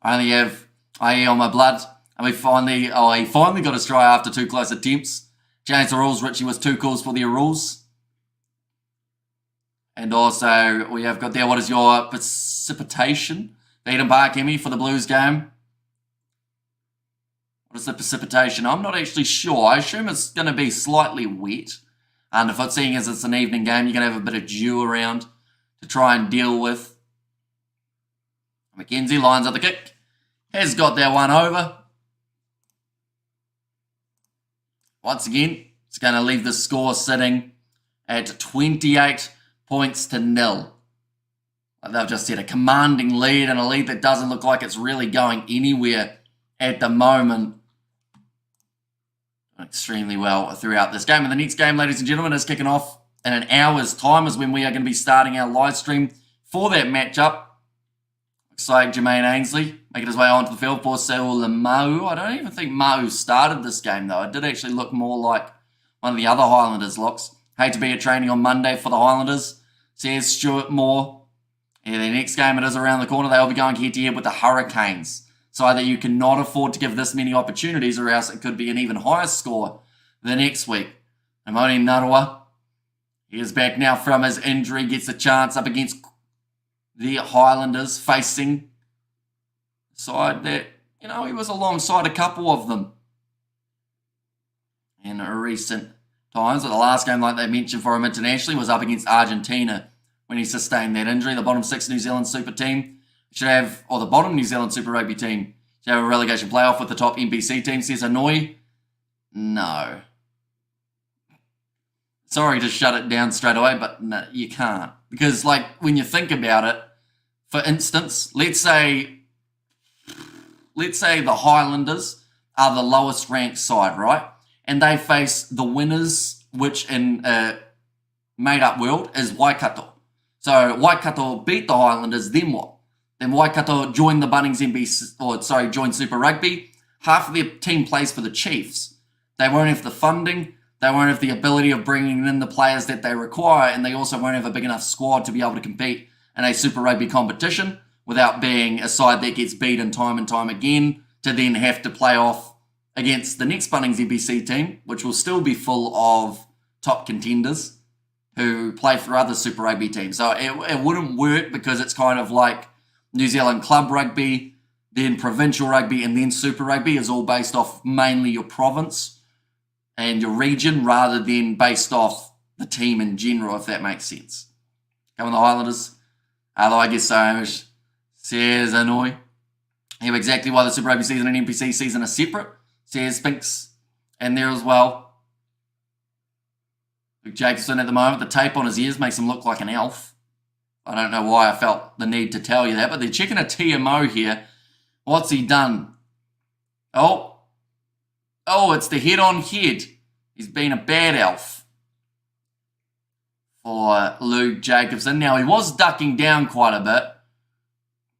I only have IE on my blood. And he finally got his try after 2 close attempts. Changed the rules. Richie was 2 calls for their rules. And also, we have got there, what is your precipitation? Eden Park, Emmy, for the Blues game. What is the precipitation? I'm not actually sure. I assume it's going to be slightly wet. Underfoot, seeing as it's an evening game, you're going to have a bit of dew around to try and deal with. McKenzie lines up the kick. Has got that one over. Once again, it's going to leave the score sitting at 28 points to 0. They've just set a commanding lead, and a lead that doesn't look like it's really going anywhere at the moment. Extremely well throughout this game. And the next game, ladies and gentlemen, is kicking off in an hour's time is when we are going to be starting our live stream for that matchup. Looks like Jermaine Ainsley making his way onto the field for Saul Mau. I don't even think Mau started this game, though. It did actually look more like one of the other Highlanders looks. Hate to be at training on Monday for the Highlanders, says Stuart Moore. Yeah, the next game, it is around the corner. They'll be going head-to-head with the Hurricanes. So either you cannot afford to give this many opportunities or else it could be an even higher score the next week. Amoni Narua, he is back now from his injury, gets a chance up against the Highlanders facing a side that, he was alongside a couple of them in recent times. But the last game, like they mentioned for him internationally, was up against Argentina when he sustained that injury. The bottom 6 New Zealand Super team should have, or the bottom New Zealand Super Rugby team should have a relegation playoff with the top NPC team, says Hanoi. No. Sorry to shut it down straight away, but no, you can't. Because, like, when you think about it, for instance, let's say the Highlanders are the lowest ranked side, right? And they face the winners, which in a made-up world is Waikato. So Waikato beat the Highlanders, then what? Then Waikato joined the Bunnings joined Super Rugby. Half of their team plays for the Chiefs. They won't have the funding. They won't have the ability of bringing in the players that they require, and they also won't have a big enough squad to be able to compete in a Super Rugby competition without being a side that gets beaten time and time again to then have to play off against the next Bunnings NPC team, which will still be full of top contenders who play for other Super Rugby teams. So it wouldn't work because it's kind of like New Zealand Club Rugby, then Provincial Rugby, and then Super Rugby is all based off mainly your province and your region rather than based off the team in general, if that makes sense. Come on, the Highlanders. Hello, I guess so. Says Hanoi. Here exactly why the Super Rugby season and NPC season are separate. Says Spinks in there as well. Luke Jacobson at the moment, the tape on his ears makes him look like an elf. I don't know why I felt the need to tell you that, but they're checking a TMO here. What's he done? Oh, it's the head-on head. He's been a bad elf for Luke Jacobson. Now, he was ducking down quite a bit.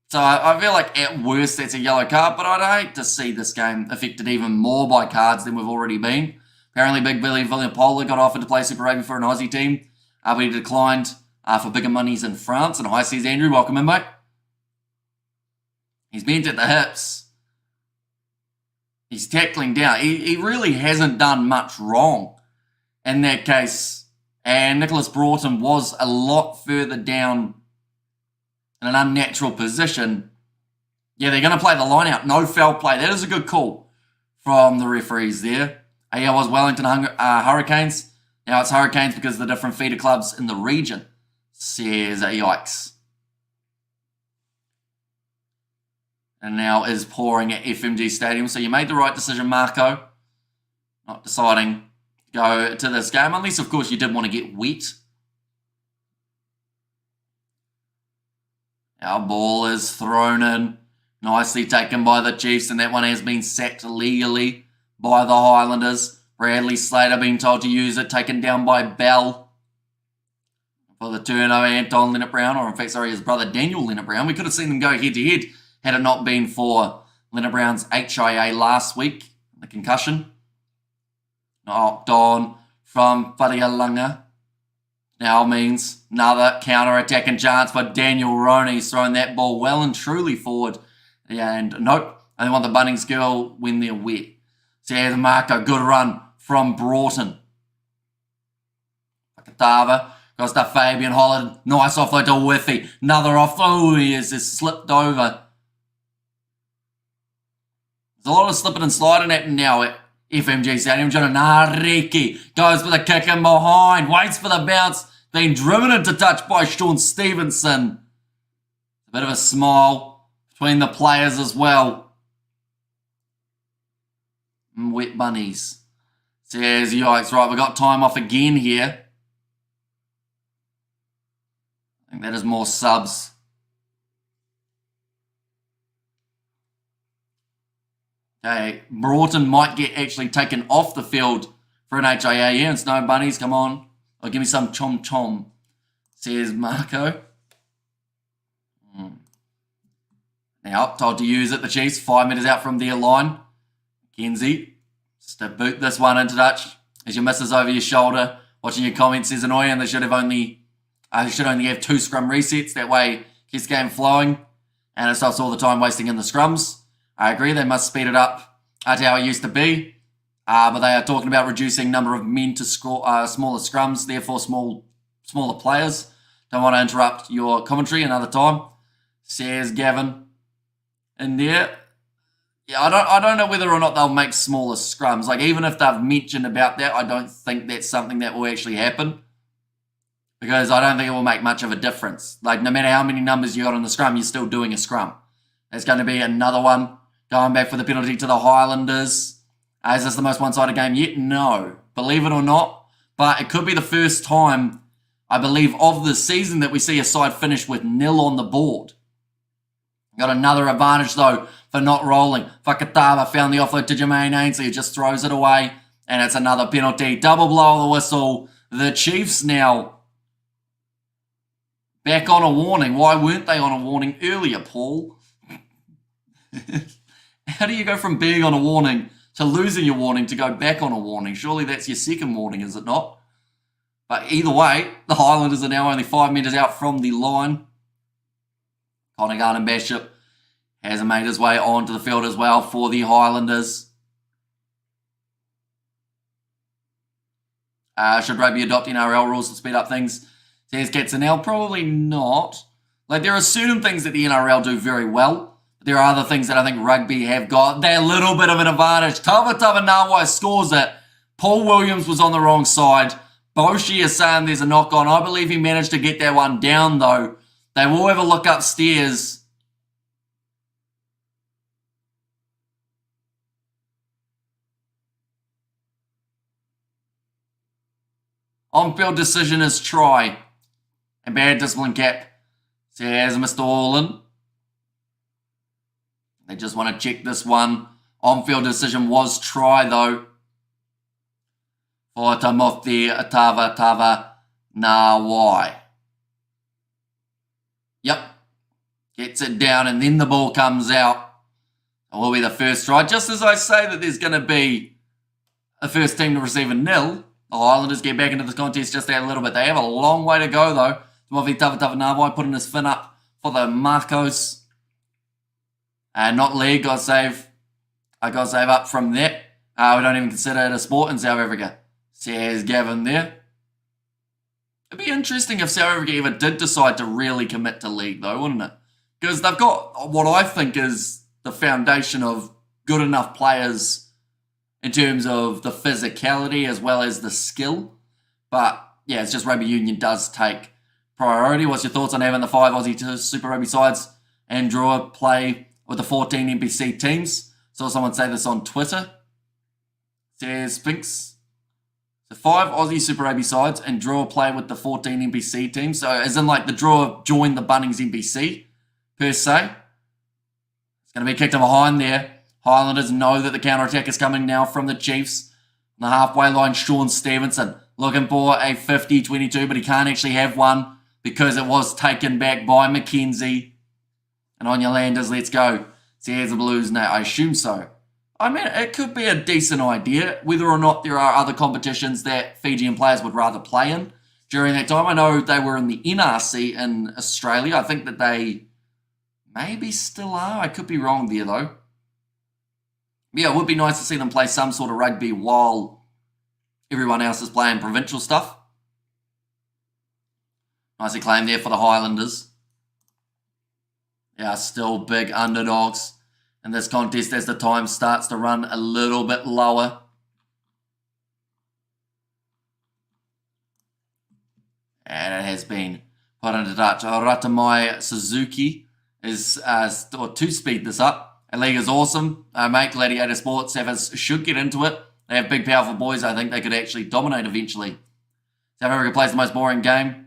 So I feel like at worst that's a yellow card, but I'd hate to see this game affected even more by cards than we've already been. Apparently Big Billy Villapola got offered to play Super Rugby for an Aussie team, but he declined for bigger monies in France. And hi, says Andrew. Welcome in, mate. He's bent at the hips. He's tackling down. He really hasn't done much wrong in that case. And Nicholas Broughton was a lot further down in an unnatural position. Yeah, they're going to play the line out. No foul play. That is a good call from the referees there. Yeah, was Wellington Hurricanes. Now it's Hurricanes because of the different feeder clubs in the region. Says yikes. And now is pouring at FMG Stadium. So you made the right decision, Marco. Not deciding to go to this game. Unless, of course, you did want to get wet. Our ball is thrown in. Nicely taken by the Chiefs. And that one has been sacked legally by the Highlanders. Bradley Slater being told to use it. Taken down by Bell. For the turnover, Anton Leonard-Brown. Or in fact, sorry, his brother Daniel Leonard-Brown. We could have seen them go head-to-head had it not been for Leonard-Brown's HIA last week. The concussion. Knocked on from Wharialanga. Now means another counter-attacking chance for Daniel Roney's throwing that ball well and truly forward. And nope, I want the Bunnings girl when they're wet. So here's Marco, good run from Broughton. Fakatava, goes to Fabian Holland. Nice offload to Withy. Another off. Oh, he has just slipped over. There's a lot of slipping and sliding happening now at FMG Stadium. Jonathan Nareki goes for the kick in behind. Waits for the bounce. Being driven into touch by Sean Stevenson. A bit of a smile between the players as well. Wet bunnies. Says yikes. Right, we've got time off again here. I think that is more subs. Okay, Broughton might get actually taken off the field for an HIA. Yeah, it's no bunnies. Come on. Oh, give me some chom chom. Says Marco. Now, told to use it. The Chiefs 5 metres out from their line. Kenzie, just to boot this one into touch as your misses over your shoulder. Watching your comments is annoying. They should only have 2 scrum resets. That way, keeps the game flowing and it stops all the time wasting in the scrums. I agree. They must speed it up to how it used to be. But they are talking about reducing number of men to smaller scrums, therefore smaller players. Don't want to interrupt your commentary another time, says Gavin in there. Yeah, I don't know whether or not they'll make smaller scrums. Like, even if they've mentioned about that, I don't think that's something that will actually happen. Because I don't think it will make much of a difference. Like, no matter how many numbers you got on the scrum, you're still doing a scrum. There's going to be another one going back for the penalty to the Highlanders. Is this the most one-sided game yet? No. Believe it or not. But it could be the first time, I believe, of the season that we see a side finish with nil on the board. Got another advantage, though, for not rolling. Fakatava found the offload to Jermaine Ainsley, who just throws it away. And it's another penalty. Double blow of the whistle. The Chiefs now back on a warning. Why weren't they on a warning earlier, Paul? How do you go from being on a warning to losing your warning to go back on a warning? Surely that's your second warning, is it not? But either way, the Highlanders are now only 5 metres out from the line. Connor Garden-Bishop hasn't made his way onto the field as well for the Highlanders. Should rugby adopt NRL rules to speed up things? Says Katzenell. Probably not. Like, there are certain things that the NRL do very well. But there are other things that I think rugby have got. They're a little bit of an advantage. Tava Nawai scores it. Paul Williams was on the wrong side. Boshi is saying there's a knock on. I believe he managed to get that one down, though. They will have a look upstairs. On-field decision is try. And bad discipline cap, says Mr. Orland. They just want to check this one. On-field decision was try, though. For Timothy Tava Nawai. Yep. Gets it down, and then the ball comes out. It will be the first try. Just as I say that there's going to be a first team to receive a nil, the Highlanders get back into this contest just a little bit. They have a long way to go, though. Timothy Tava Nawai putting his fin up for the Marcos. And not Lee, got save. I got save up from that. We don't even consider it a sport in South Africa, says Gavin there. It'd be interesting if South Africa ever did decide to really commit to league, though, wouldn't it? Because they've got what I think is the foundation of good enough players in terms of the physicality as well as the skill. But, yeah, it's just rugby union does take priority. What's your thoughts on having the 5 Aussie Super Rugby sides and Drua play with the 14 NPC teams? Saw someone say this on Twitter. Says Spinks. So 5 Aussie Super Rugby sides and Drua play with the 14 NPC teams. So as in like the Drua joined the Bunnings NPC per se. It's going to be kicked to behind there. Highlanders know that the counter-attack is coming now from the Chiefs. On the halfway line, Sean Stevenson looking for a 50-22, but he can't actually have one because it was taken back by McKenzie. And on your landers, let's go. Says the Blues now. I assume so. I mean, it could be a decent idea, whether or not there are other competitions that Fijian players would rather play in during that time. I know they were in the NRC in Australia. I think that they maybe still are. I could be wrong there, though. Yeah, it would be nice to see them play some sort of rugby while everyone else is playing provincial stuff. Nicely claimed there for the Highlanders. Yeah, still big underdogs in this contest as the time starts to run a little bit lower. And it has been put into touch. Ratamai Suzuki is to speed this up. The league is awesome. Mate, Gladiator Sports should get into it. They have big, powerful boys. I think they could actually dominate eventually. South Africa plays the most boring game.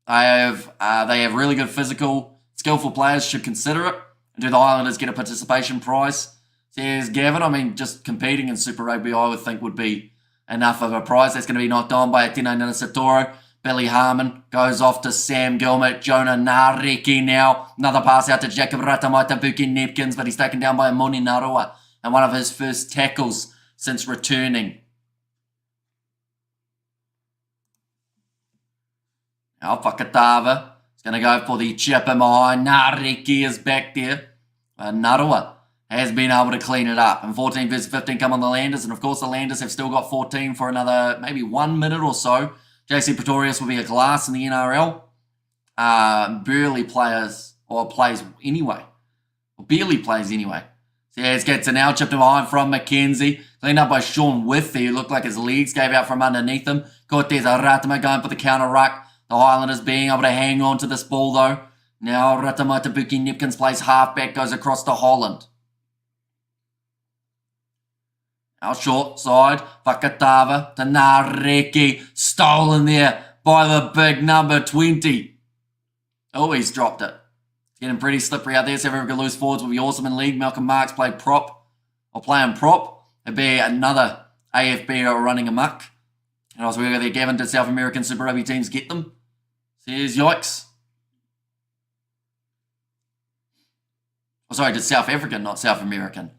They have really good physical, skillful players. Should consider it. And do the Highlanders get a participation prize? Says Gavin. I mean, just competing in Super Rugby, I would think would be enough of a prize. That's going to be knocked on by Tino Ninasatoro. Billy Harmon goes off to Sam Gilmert. Jonah Nareki now. Another pass out to Jacob Ratamai to Buki Nepkins, but he's taken down by Moni Narua. And one of his first tackles since returning. Now Fakatava is going to go for the chip in behind. Nareki is back there. Narua has been able to clean it up. And 14 versus 15 come on the Landers. And of course the Landers have still got 14 for another maybe 1 minute or so. JC Pretorius will be a glass in the NRL. barely players or plays anyway. Or barely plays anyway. So here's gets an out chip to behind from McKenzie. Cleaned up by Sean Withy, who looked like his legs gave out from underneath him. Cortez Ratama going for the counter ruck. The Highlanders being able to hang on to this ball though. Now Ratama Tabuki Nipkins plays halfback, goes across to Holland. Now short side, Fakatava to Nareki. Stolen there by the big number 20. Oh, he's dropped it. Getting pretty slippery out there. So everyone can lose forwards will be awesome in league. Malcolm Marks played prop, or playing prop. It'd be another AFB running amok. And I was where there, Gavin, did South American Super Rugby teams get them? Says yikes. Oh, sorry, did South African, not South American.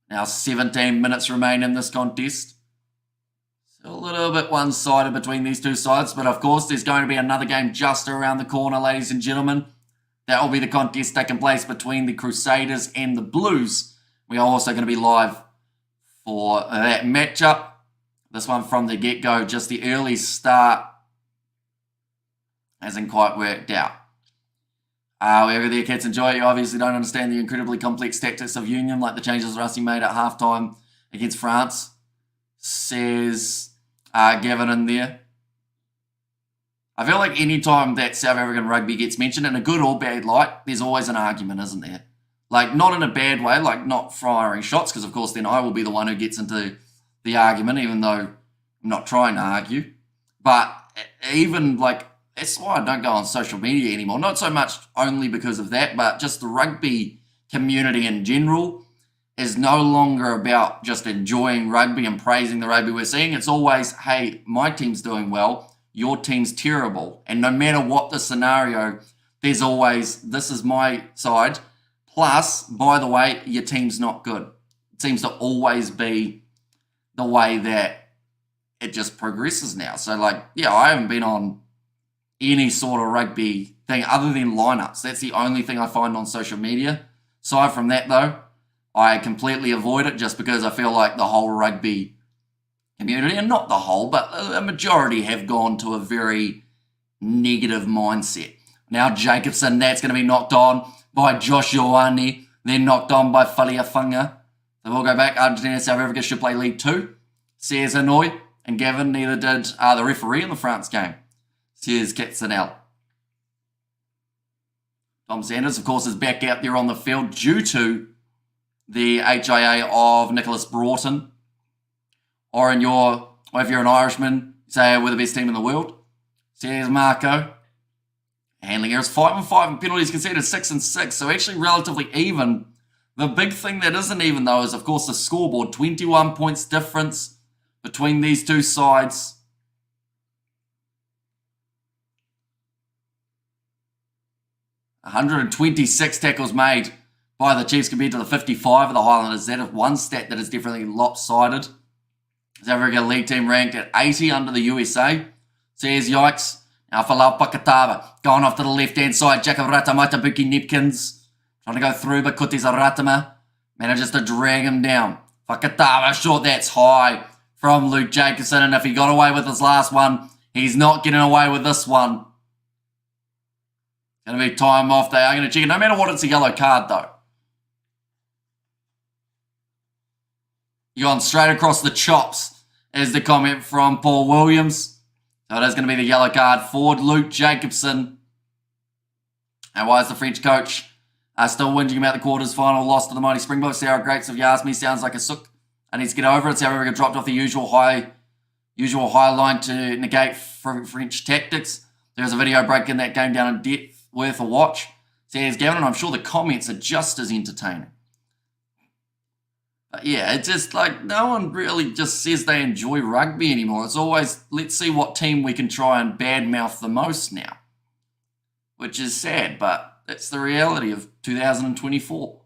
Now 17 minutes remain in this contest. So a little bit one-sided between these two sides. But of course, there's going to be another game just around the corner, ladies and gentlemen. That will be the contest taking place between the Crusaders and the Blues. We are also going to be live for that matchup. This one from the get-go, just the early start hasn't quite worked out. Wherever the kids enjoy it, you obviously don't understand the incredibly complex tactics of Union, like the changes Rusty made at halftime against France, says Gavin in there. I feel like any time that South African rugby gets mentioned, in a good or bad light, there's always an argument, isn't there? Like, not in a bad way, like not firing shots, because of course then I will be the one who gets into the argument, even though I'm not trying to argue. But even, like, that's why I don't go on social media anymore. Not so much only because of that, but just the rugby community in general is no longer about just enjoying rugby and praising the rugby we're seeing. It's always, hey, my team's doing well, your team's terrible. And no matter what the scenario, there's always, this is my side. Plus, by the way, your team's not good. It seems to always be the way that it just progresses now. So, like, yeah, I haven't been on any sort of rugby thing other than lineups. That's the only thing I find on social media. Aside from that, though, I completely avoid it just because I feel like the whole rugby community, and not the whole, but a majority have gone to a very negative mindset. Now Jacobson, that's going to be knocked on by Josh Ioane, then knocked on by Faliafunga. So we'll go back. Argentina and South Africa should play League 2. Says Hanoi, and Gavin, neither did the referee in the France game. Says Katzenel. Tom Sanders, of course, is back out there on the field due to the HIA of Nicholas Broughton. Or if you're an Irishman, say we're the best team in the world. Says Marco. Handling errors 5-5 and penalties conceded 6-6. So actually relatively even. The big thing that isn't even though is of course the scoreboard. 21 points difference between these two sides. $126 tackles made by the Chiefs compared to the 55 of the Highlanders. That is one stat that is definitely lopsided. South Africa League team ranked at 80 under the USA. Says yikes. Now Falau Pakatava going off to the left-hand side. Jacob Ratama, Tabuki Nipkins. Trying to go through, but Kuti's Ratama manages to drag him down. Pakatava, short, that's high from Luke Jacobson. And if he got away with his last one, he's not getting away with this one. It's going to be time off. They are going to check it. No matter what, it's a yellow card, though. You're going straight across the chops, is the comment from Paul Williams. So it is going to be the yellow card for Luke Jacobson. And why is the French coach still whinging about the quarters final loss to the mighty Springboks? Sarah Greats, if you ask me, sounds like a sook. I need to get over it. South Africa dropped off the usual high line to negate French tactics. There's a video breaking that game down in depth, worth a watch. Says Gavin, and I'm sure the comments are just as entertaining. But yeah, it's just like no one really just says they enjoy rugby anymore. It's always, let's see what team we can try and badmouth the most now. Which is sad, but that's the reality of 2024.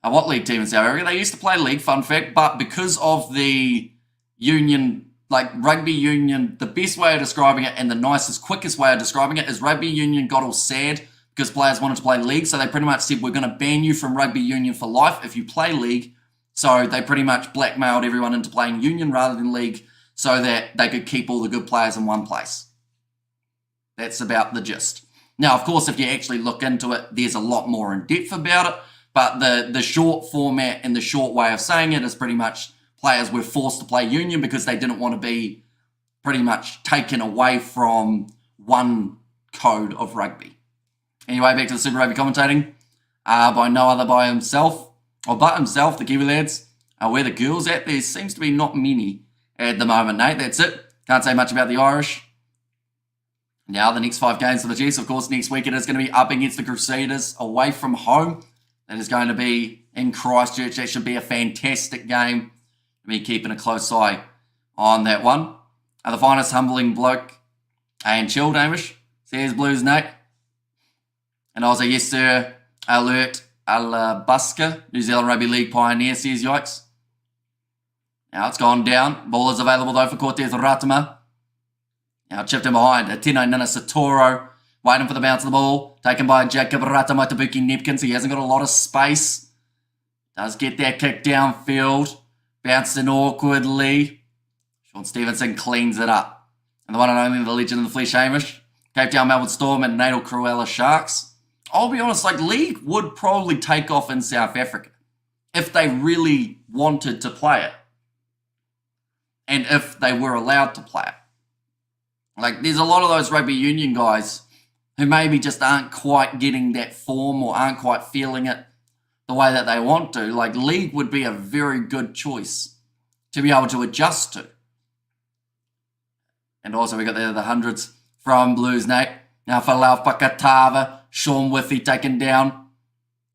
What league team in South Africa? They used to play league, fun fact, but because of the union, like rugby union, the best way of describing it and the nicest, quickest way of describing it is rugby union got all sad because players wanted to play league, so they pretty much said, we're going to ban you from rugby union for life if you play league. So they pretty much blackmailed everyone into playing union rather than league so that they could keep all the good players in one place. That's about the gist. Now, of course, if you actually look into it, there's a lot more in depth about it. But the short format and the short way of saying it is pretty much players were forced to play union because they didn't want to be pretty much taken away from one code of rugby. Anyway, back to the Super Rugby commentating. By no other by himself, or but himself, the Kiwi lads. Where the girls at, there seems to be not many at the moment, Nate. That's it. Can't say much about the Irish. Now, the next 5 games for the Chiefs. Of course, next week it is going to be up against the Crusaders away from home. That is going to be in Christchurch. That should be a fantastic game. Me keeping a close eye on that one. The finest humbling bloke and chilled, Amish. Says Blues, Nate. And also, yes, sir. Alert Alabuska, New Zealand Rugby League pioneer, says yikes. Now it's gone down. Ball is available though for Cortez Ratama. Now chipped in behind. Atino Nina Satoro waiting for the bounce of the ball. Taken by Jacob Ratama Tabuki Nepkins. He hasn't got a lot of space. Does get that kick downfield. Bounced in awkwardly. Sean Stevenson cleans it up. And the one and only, the legend of the flesh, Hamish. Cape Town Melbourne Storm and Natal Cruella Sharks. I'll be honest, like, league would probably take off in South Africa if they really wanted to play it. And if they were allowed to play it. Like, there's a lot of those rugby union guys who maybe just aren't quite getting that form or aren't quite feeling it the way that they want to. Like, league would be a very good choice to be able to adjust to. And also we got the hundreds from Blues, Nate. Now for Lau Pakatava, Sean Whiffy taken down.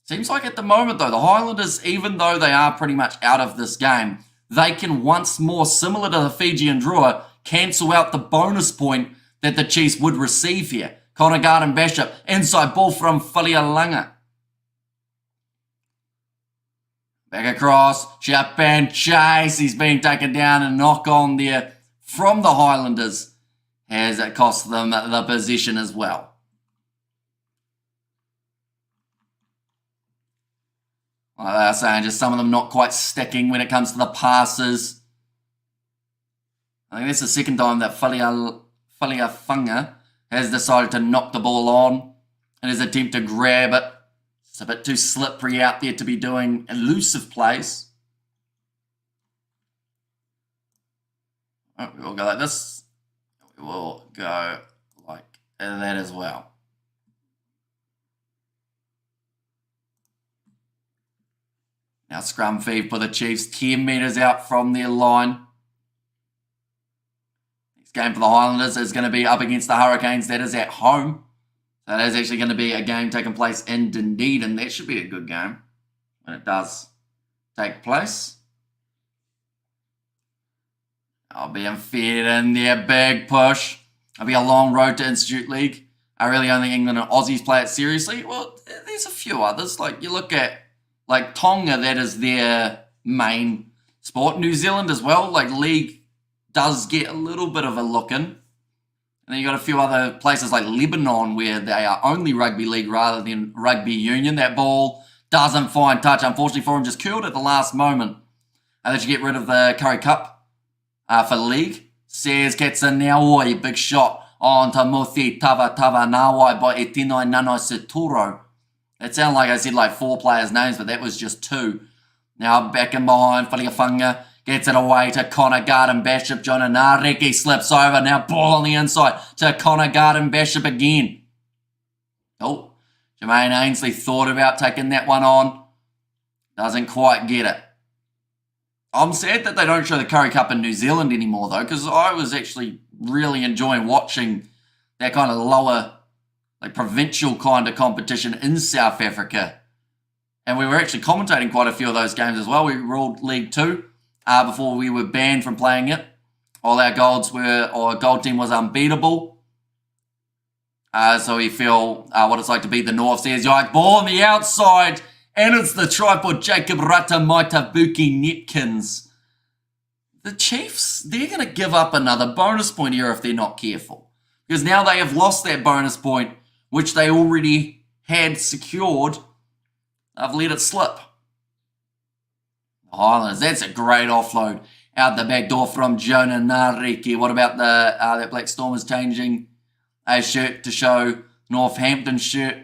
Seems like at the moment though, the Highlanders, even though they are pretty much out of this game, they can once more, similar to the Fiji and Drua, cancel out the bonus point that the Chiefs would receive here. Connor Garden Bishop, inside ball from Falialanga. Back across, chip and chase. He's being taken down, and knock on there from the Highlanders as it cost them the position as well. Like they are saying, just some of them not quite sticking when it comes to the passes. I think that's the second time that Faliafunga has decided to knock the ball on in his attempt to grab it. It's a bit too slippery out there to be doing elusive plays. Oh, we will go like this. We will go like that as well. Now scrum feed for the Chiefs, 10 metres out from their line. Next game for the Highlanders is going to be up against the Hurricanes. That is at home. So that is actually going to be a game taking place in Dunedin. That should be a good game when it does take place. I'll be fed in there, big push. It'll be a long road to Institute League. Really only England and Aussies play it seriously. Well, there's a few others. Like you look at like Tonga, that is their main sport. New Zealand as well. Like league does get a little bit of a look in. And then you got a few other places like Lebanon where they are only rugby league rather than rugby union. That ball doesn't find touch. Unfortunately for him, just curled at the last moment. And then you get rid of the Curry Cup for league. Says gets in now. Oi, big shot on Tamuthi Tava Nawai by Etinoi Nanoi Seturo. It sounded like I said like 4 players' names, but that was just 2. Now back in behind, Faliafunga gets it away to Connor Garden Bishop. Jonah Nareki slips over. Now ball on the inside to Connor Garden Bishop again. Oh, Jermaine Ainsley thought about taking that one on. Doesn't quite get it. I'm sad that they don't show the Curry Cup in New Zealand anymore though, because I was actually really enjoying watching that kind of lower, like provincial kind of competition in South Africa. And we were actually commentating quite a few of those games as well. We ruled League 2 before we were banned from playing it. All our our gold team was unbeatable. So we feel what it's like to beat the North. Says Yike, ball on the outside. And it's the try for Jacob Ratamaitabuki Nepkins. The Chiefs, they're going to give up another bonus point here if they're not careful. Because now they have lost that bonus point, which they already had secured. I've let it slip. The Highlanders, that's a great offload out the back door from Jonah Nareki. What about the that Black Storm is changing a shirt to show Northampton shirt.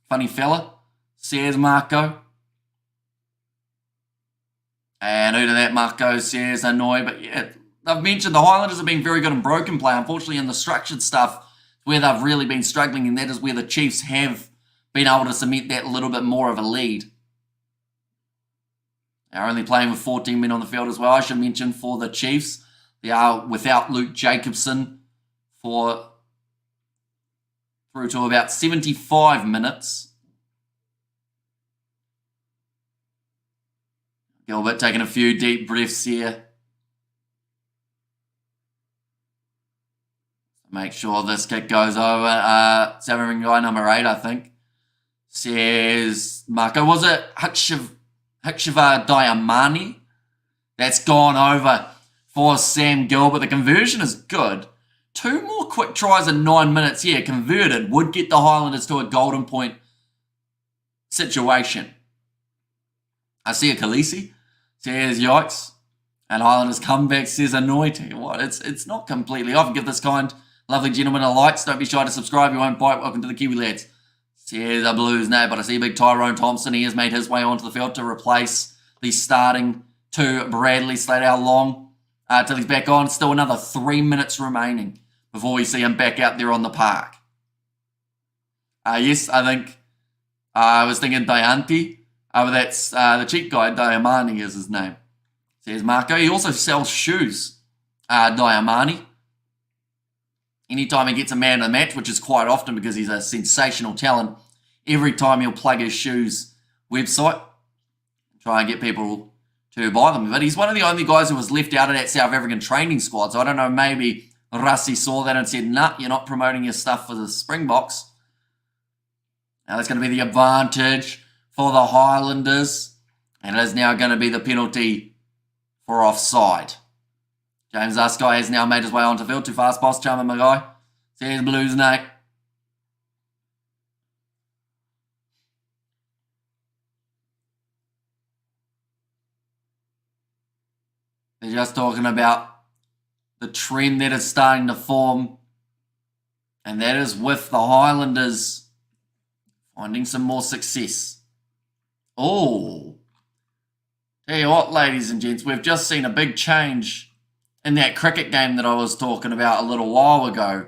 Funny fella, says Marco. And who did that Marco says annoy? But yeah, I've mentioned the Highlanders have been very good in broken play. Unfortunately, in the structured stuff, where they've really been struggling, and that is where the Chiefs have been able to cement that little bit more of a lead. They're only playing with 14 men on the field as well. I should mention for the Chiefs, they are without Luke Jacobson for through to about 75 minutes. Gilbert taking a few deep breaths here. Make sure this kick goes over. Southern guy number 8, I think. Says Marco. Was it Hikshiva Diamani? That's gone over for Sam Gilbert. The conversion is good. 2 more quick tries in 9 minutes here. Converted would get the Highlanders to a golden point situation. I see a Khaleesi. Says yikes. And Highlanders comeback says annoy. Tell you what, it's not completely off. Give this kind lovely gentleman a like. Don't be shy to subscribe. You won't bite. Welcome to the Kiwi Lads. Says the Blues now, but I see big Tyrone Thompson. He has made his way onto the field to replace the starting 2 Bradley Slade. How long till he's back on? Still another 3 minutes remaining before we see him back out there on the park. Yes, I think I was thinking Dianti. But that's the cheap guy, Diamani is his name. Says Marco. He also sells shoes, Diamani. Anytime he gets a man of the match, which is quite often because he's a sensational talent, every time he'll plug his shoes website, try and get people to buy them. But he's one of the only guys who was left out of that South African training squad. So I don't know, maybe Rassi saw that and said, nah, you're not promoting your stuff for the Springboks. Now that's going to be the advantage for the Highlanders. And it is now going to be the penalty for offside. James Ascot has now made his way onto the field. Too fast, boss. Charmer Magai. Says Blues, Nate. They're just talking about the trend that is starting to form. And that is with the Highlanders finding some more success. Oh. Tell you what, ladies and gents, we've just seen a big change in that cricket game that I was talking about a little while ago.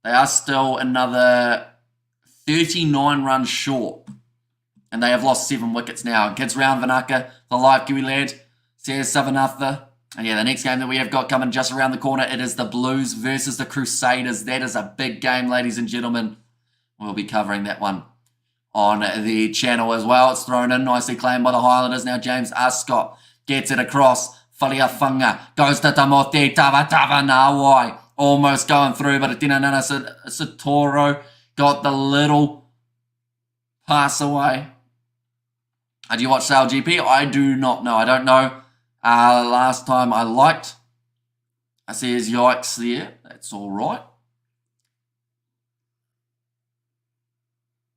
They are still another 39 runs short. And they have lost 7 wickets now. Kids round Vanaka, the live Kiwi lad, says Savanatha. And yeah, the next game that we have got coming just around the corner, it is the Blues versus the Crusaders. That is a big game, ladies and gentlemen. We'll be covering that one on the channel as well. It's thrown in, nicely claimed by the Highlanders. Now James Ascot gets it across. Faliafunga goes to Tamote Tava Nawai. Almost going through, but Atinanana Satoro got the little pass away. Do you watch Sale GP? I do not know. I don't know. Last time I liked. I see his yikes there. That's all right.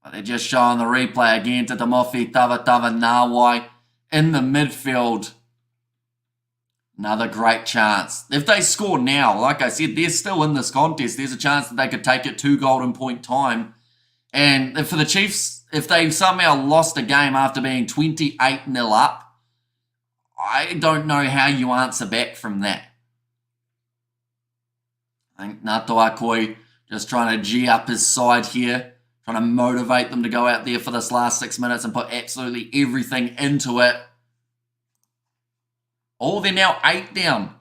But they're just showing the replay again to Tamofi Tava Nawai in the midfield. Another great chance. If they score now, like I said, they're still in this contest. There's a chance that they could take it to golden point time. And for the Chiefs, if they somehow lost a game after being 28-0 up, I don't know how you answer back from that. I think Nato Akoi just trying to G up his side here, trying to motivate them to go out there for this last 6 minutes and put absolutely everything into it. Oh, they're now 8 down.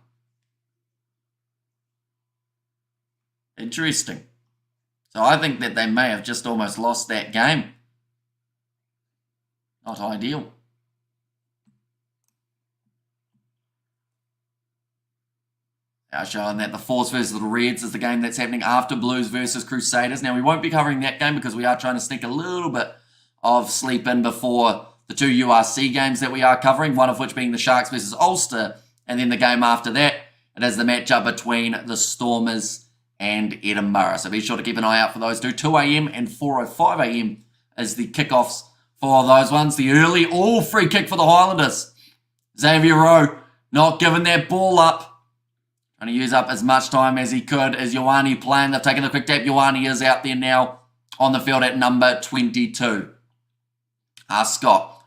Interesting. So I think that they may have just almost lost that game. Not ideal. Now showing that the Force versus the Reds is the game that's happening after Blues versus Crusaders. Now we won't be covering that game because we are trying to sneak a little bit of sleep in before the 2 URC games that we are covering, one of which being the Sharks versus Ulster, and then the game after that, it is the matchup between the Stormers and Edinburgh. So be sure to keep an eye out for those two. 2 a.m. and 4:05 a.m. is the kickoffs for those ones. The early free kick for the Highlanders. Xavier Rowe not giving that ball up. Trying to use up as much time as he could. Is Ioane playing? They've taken the quick tap. Ioane is out there now on the field at number 22. Scott.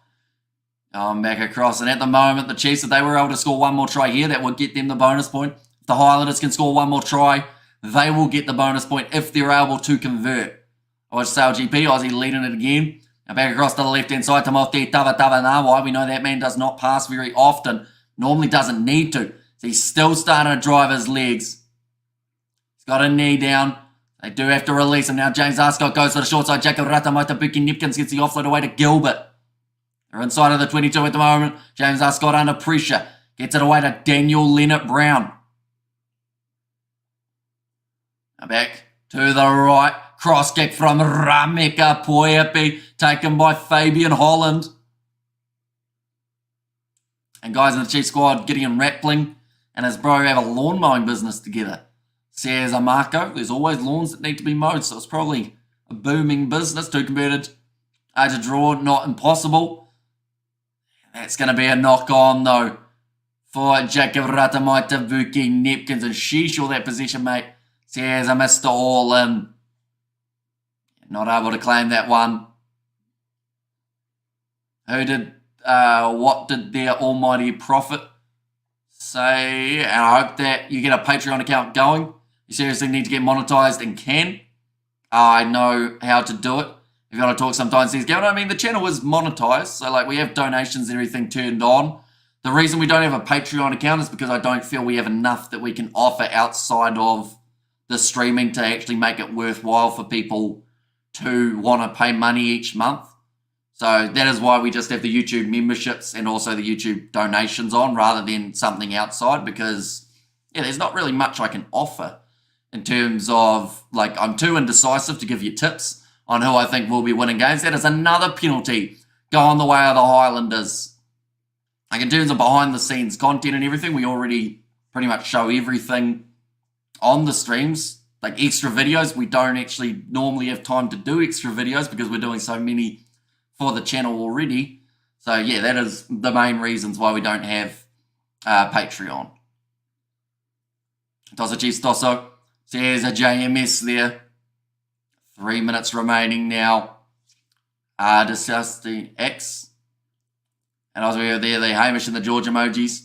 Going back across. And at the moment, the Chiefs, if they were able to score one more try here, that would get them the bonus point. If the Highlanders can score one more try, they will get the bonus point if they're able to convert. I watch Sale GP. Aussie leading it again. Now back across to the left-hand side. Tamote Tava Nawai. We know that man does not pass very often. Normally doesn't need to. So he's still starting to drive his legs. He's got a knee down. They do have to release him. Now James Ascot goes for the short side. Jacob Ratamotabuki Nipkins gets the offload away to Gilbert. They're inside of the 22 at the moment. James Ascot under pressure. Gets it away to Daniel Leonard Brown. Now back to the right. Cross kick from Rameka Poepi. Taken by Fabian Holland. And guys in the Chief squad, Gideon Rappling and his bro have a lawn mowing business together. Says Marco, there's always lawns that need to be mowed, so it's probably a booming business. 2 converted to draw, not impossible. That's going to be a knock-on, though, for Jacob Ratamotabuki Nipkins. And sheesh, all that position, mate. Says Mr. All in. Not able to claim that one. What did their almighty prophet say? And I hope that you get a Patreon account going. You seriously need to get monetized and can. I know how to do it. If you want to talk sometimes, things going. I mean, the channel is monetized, so like we have donations and everything turned on. The reason we don't have a Patreon account is because I don't feel we have enough that we can offer outside of the streaming to actually make it worthwhile for people to want to pay money each month. So that is why we just have the YouTube memberships and also the YouTube donations on rather than something outside, because yeah, there's not really much I can offer in terms of, like, I'm too indecisive to give you tips on who I think will be winning games. That is another penalty going the way of the Highlanders. Like, in terms of behind the scenes content and everything, we already pretty much show everything on the streams. Like extra videos, we don't actually normally have time to do extra videos because we're doing so many for the channel already. So yeah, that is the main reasons why we don't have Patreon. Tosso Chiefs Tosso. There's a JMS there. 3 minutes remaining now. Disgusting X. And as we were there, the Hamish and the George emojis.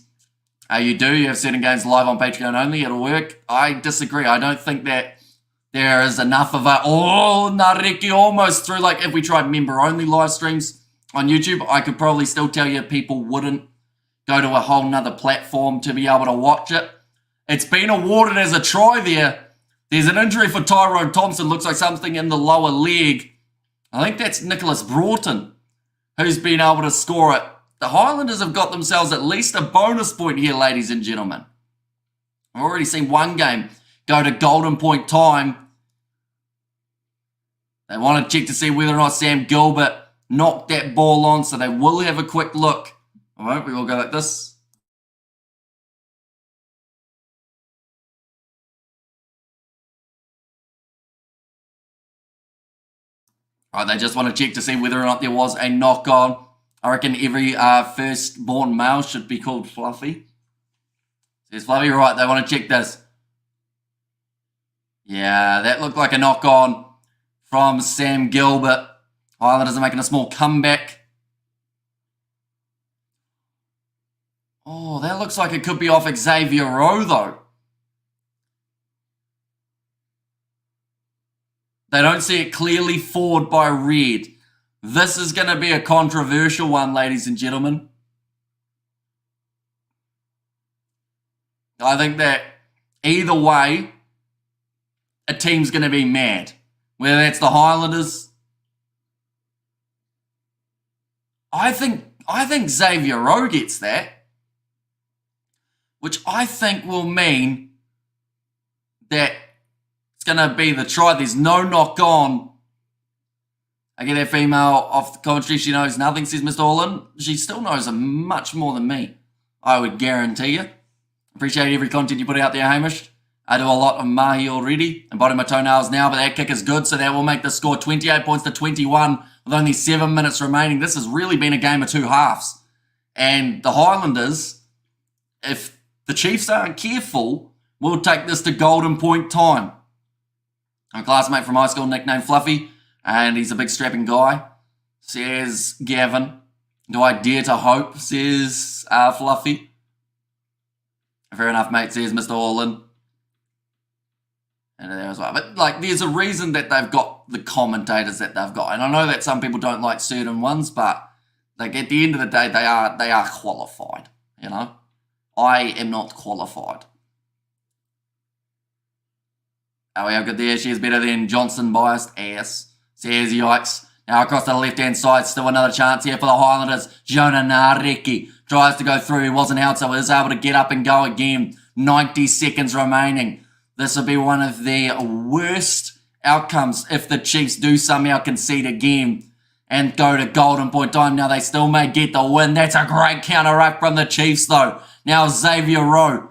You have certain games live on Patreon only. It'll work. I disagree. I don't think that there is enough of a... Oh, Nareki almost through. Like, if we tried member-only live streams on YouTube, I could probably still tell you people wouldn't go to a whole nother platform to be able to watch it. It's been awarded as a try there. There's an injury for Tyrone Thompson. Looks like something in the lower leg. I think that's Nicholas Broughton who's been able to score it. The Highlanders have got themselves at least a bonus point here, ladies and gentlemen. I've already seen one game go to golden point time. They want to check to see whether or not Sam Gilbert knocked that ball on, so they will have a quick look. All right, we will go like this. All right, they just want to check to see whether or not there was a knock on. I reckon every first-born male should be called Fluffy. Says Fluffy, right, they want to check this. Yeah, that looked like a knock-on from Sam Gilbert. Highlanders are making a small comeback. Oh, that looks like it could be off Xavier Rowe, though. They don't see it clearly forward by red. This is going to be a controversial one, ladies and gentlemen. I think that either way, a team's going to be mad. Whether that's the Highlanders. I think Xavier Rowe gets that. Which I think will mean that it's going to be the try. There's no knock on. I get that female off the commentary. She knows nothing, says Mr. Holland. She still knows much more than me, I would guarantee you. Appreciate every content you put out there, Hamish. I do a lot of Mahi already and biting my toenails now, but that kick is good, so that will make the score 28 points to 21 with only 7 minutes remaining. This has really been a game of two halves. And the Highlanders, if the Chiefs aren't careful, We'll take this to golden point time. A classmate from high school nicknamed Fluffy, and he's a big strapping guy, says Gavin. Do I dare to hope, says Fluffy. Fair enough, mate, says Mr. Orland. And there as well. But, like, there's a reason that they've got the commentators that they've got. And I know that some people don't like certain ones, but, like, at the end of the day, they are qualified, you know? I am not qualified. Oh, we have got there. She is better than Johnson biased ass. Says yikes. Now across to the left-hand side, still another chance here for the Highlanders. Jonah Nareki tries to go through. He wasn't out, so is able to get up and go again. 90 seconds remaining. This will be one of the worst outcomes if the Chiefs do somehow concede again and go to golden point time. Now they still may get the win. That's a great counter-up from the Chiefs though. Now Xavier Rowe.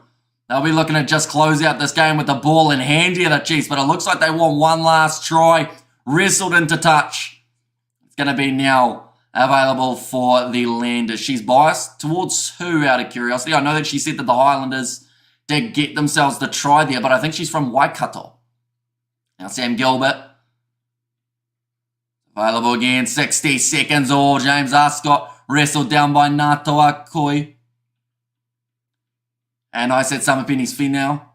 They'll be looking to just close out this game with the ball in hand here, the Chiefs. But it looks like they want one last try. Wrestled into touch. It's going to be now available for the Landers. She's biased towards who, out of curiosity? I know that she said that the Highlanders did get themselves the try there, but I think she's from Waikato. Now Sam Gilbert. Available again. 60 seconds. Oh, James Ascot wrestled down by Ngātoa Koi. And I said Summer Penny's female.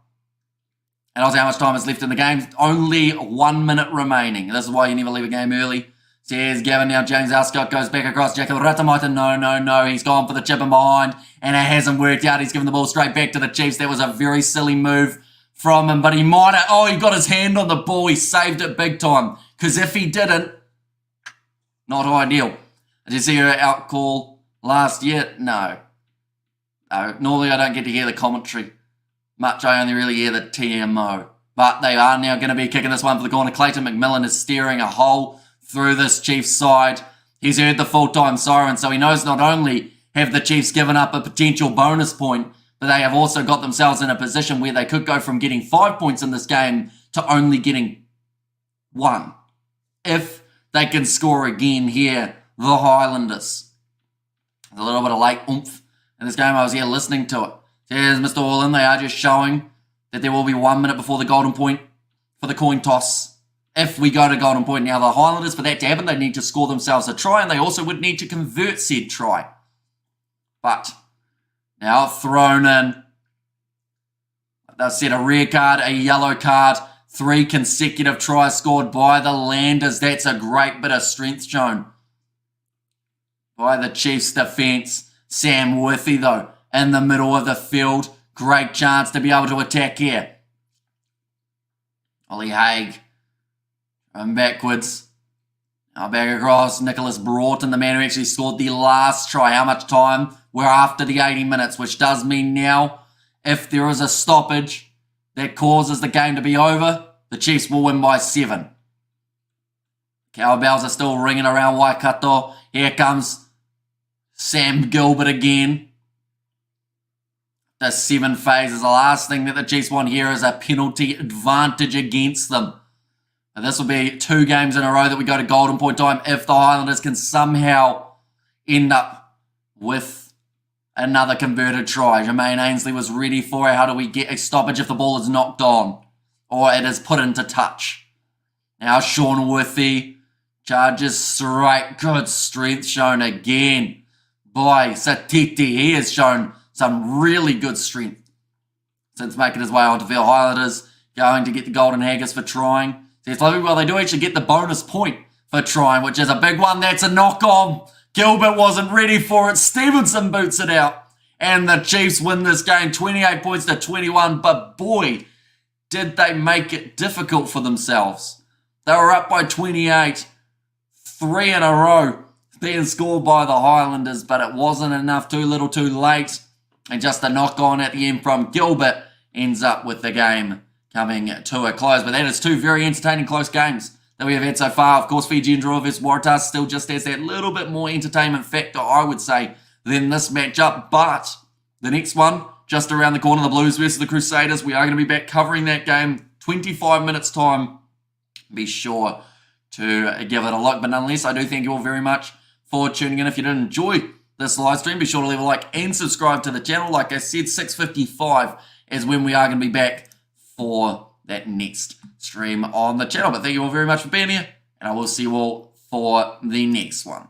And also how much time is left in the game. Only 1 minute remaining. This is why you never leave a game early. Says Gavin. Now James Ascot goes back across. Jacob Ratamaita. No. He's gone for the chip in behind. And it hasn't worked out. He's given the ball straight back to the Chiefs. That was a very silly move from him. But he might have... Oh, he got his hand on the ball. He saved it big time. Because if he didn't... Not ideal. Did you see her out call last year? No. Normally I don't get to hear the commentary much. I only really hear the TMO. But they are now going to be kicking this one for the corner. Clayton McMillan is steering a hole through this Chiefs side. He's heard the full-time siren, so he knows not only have the Chiefs given up a potential bonus point, but they have also got themselves in a position where they could go from getting 5 points in this game to only getting 1. If they can score again here, the Highlanders. There's a little bit of late oomph in this game. I was here listening to it. Here's Mr. Orland. They are just showing that there will be 1 minute before the golden point for the coin toss. If we go to golden point now, the Highlanders, for that to happen, they need to score themselves a try, and they also would need to convert said try. But now thrown in. They've set a red card, a yellow card, 3 consecutive tries scored by the Landers. That's a great bit of strength shown by the Chiefs defence. Sam Worthy, though, in the middle of the field. Great chance to be able to attack here. Ollie Haig. Going backwards. Now back across. Nicholas Broughton, the man who actually scored the last try. How much time? We're after the 80 minutes, which does mean now, if there is a stoppage that causes the game to be over, the Chiefs will win by 7. Cowbells are still ringing around Waikato. Here comes Sam Gilbert again. The 7 phases. The last thing that the Chiefs want here is a penalty advantage against them. And this will be 2 games in a row that we go to golden point time if the Highlanders can somehow end up with another converted try. Jermaine Ainsley was ready for it. How do we get a stoppage if the ball is knocked on or it is put into touch? Now Sean Worthy charges straight. Good strength shown again by Satiti. He has shown some really good strength since making his way onto field. Highlanders going to get the golden haggis for trying. Well, they do actually get the bonus point for trying, which is a big one. That's a knock-on. Gilbert wasn't ready for it. Stevenson boots it out. And the Chiefs win this game 28 points to 21. But boy, did they make it difficult for themselves. They were up by 28. 3 in a row being scored by the Highlanders, but it wasn't enough. Too little, too late. And just a knock-on at the end from Gilbert ends up with the game coming to a close. But that is 2 very entertaining close games that we have had so far. Of course, Fiji Drua versus Waratahs still just has that little bit more entertainment factor, I would say, than this matchup. But the next one, just around the corner, the Blues versus the Crusaders. We are going to be back covering that game 25 minutes time. Be sure to give it a look. But nonetheless, I do thank you all very much for tuning in. If you did enjoy this live stream, be sure to leave a like and subscribe to the channel. Like I said, 6:55 is when we are going to be back for that next stream on the channel. But thank you all very much for being here, and I will see you all for the next one.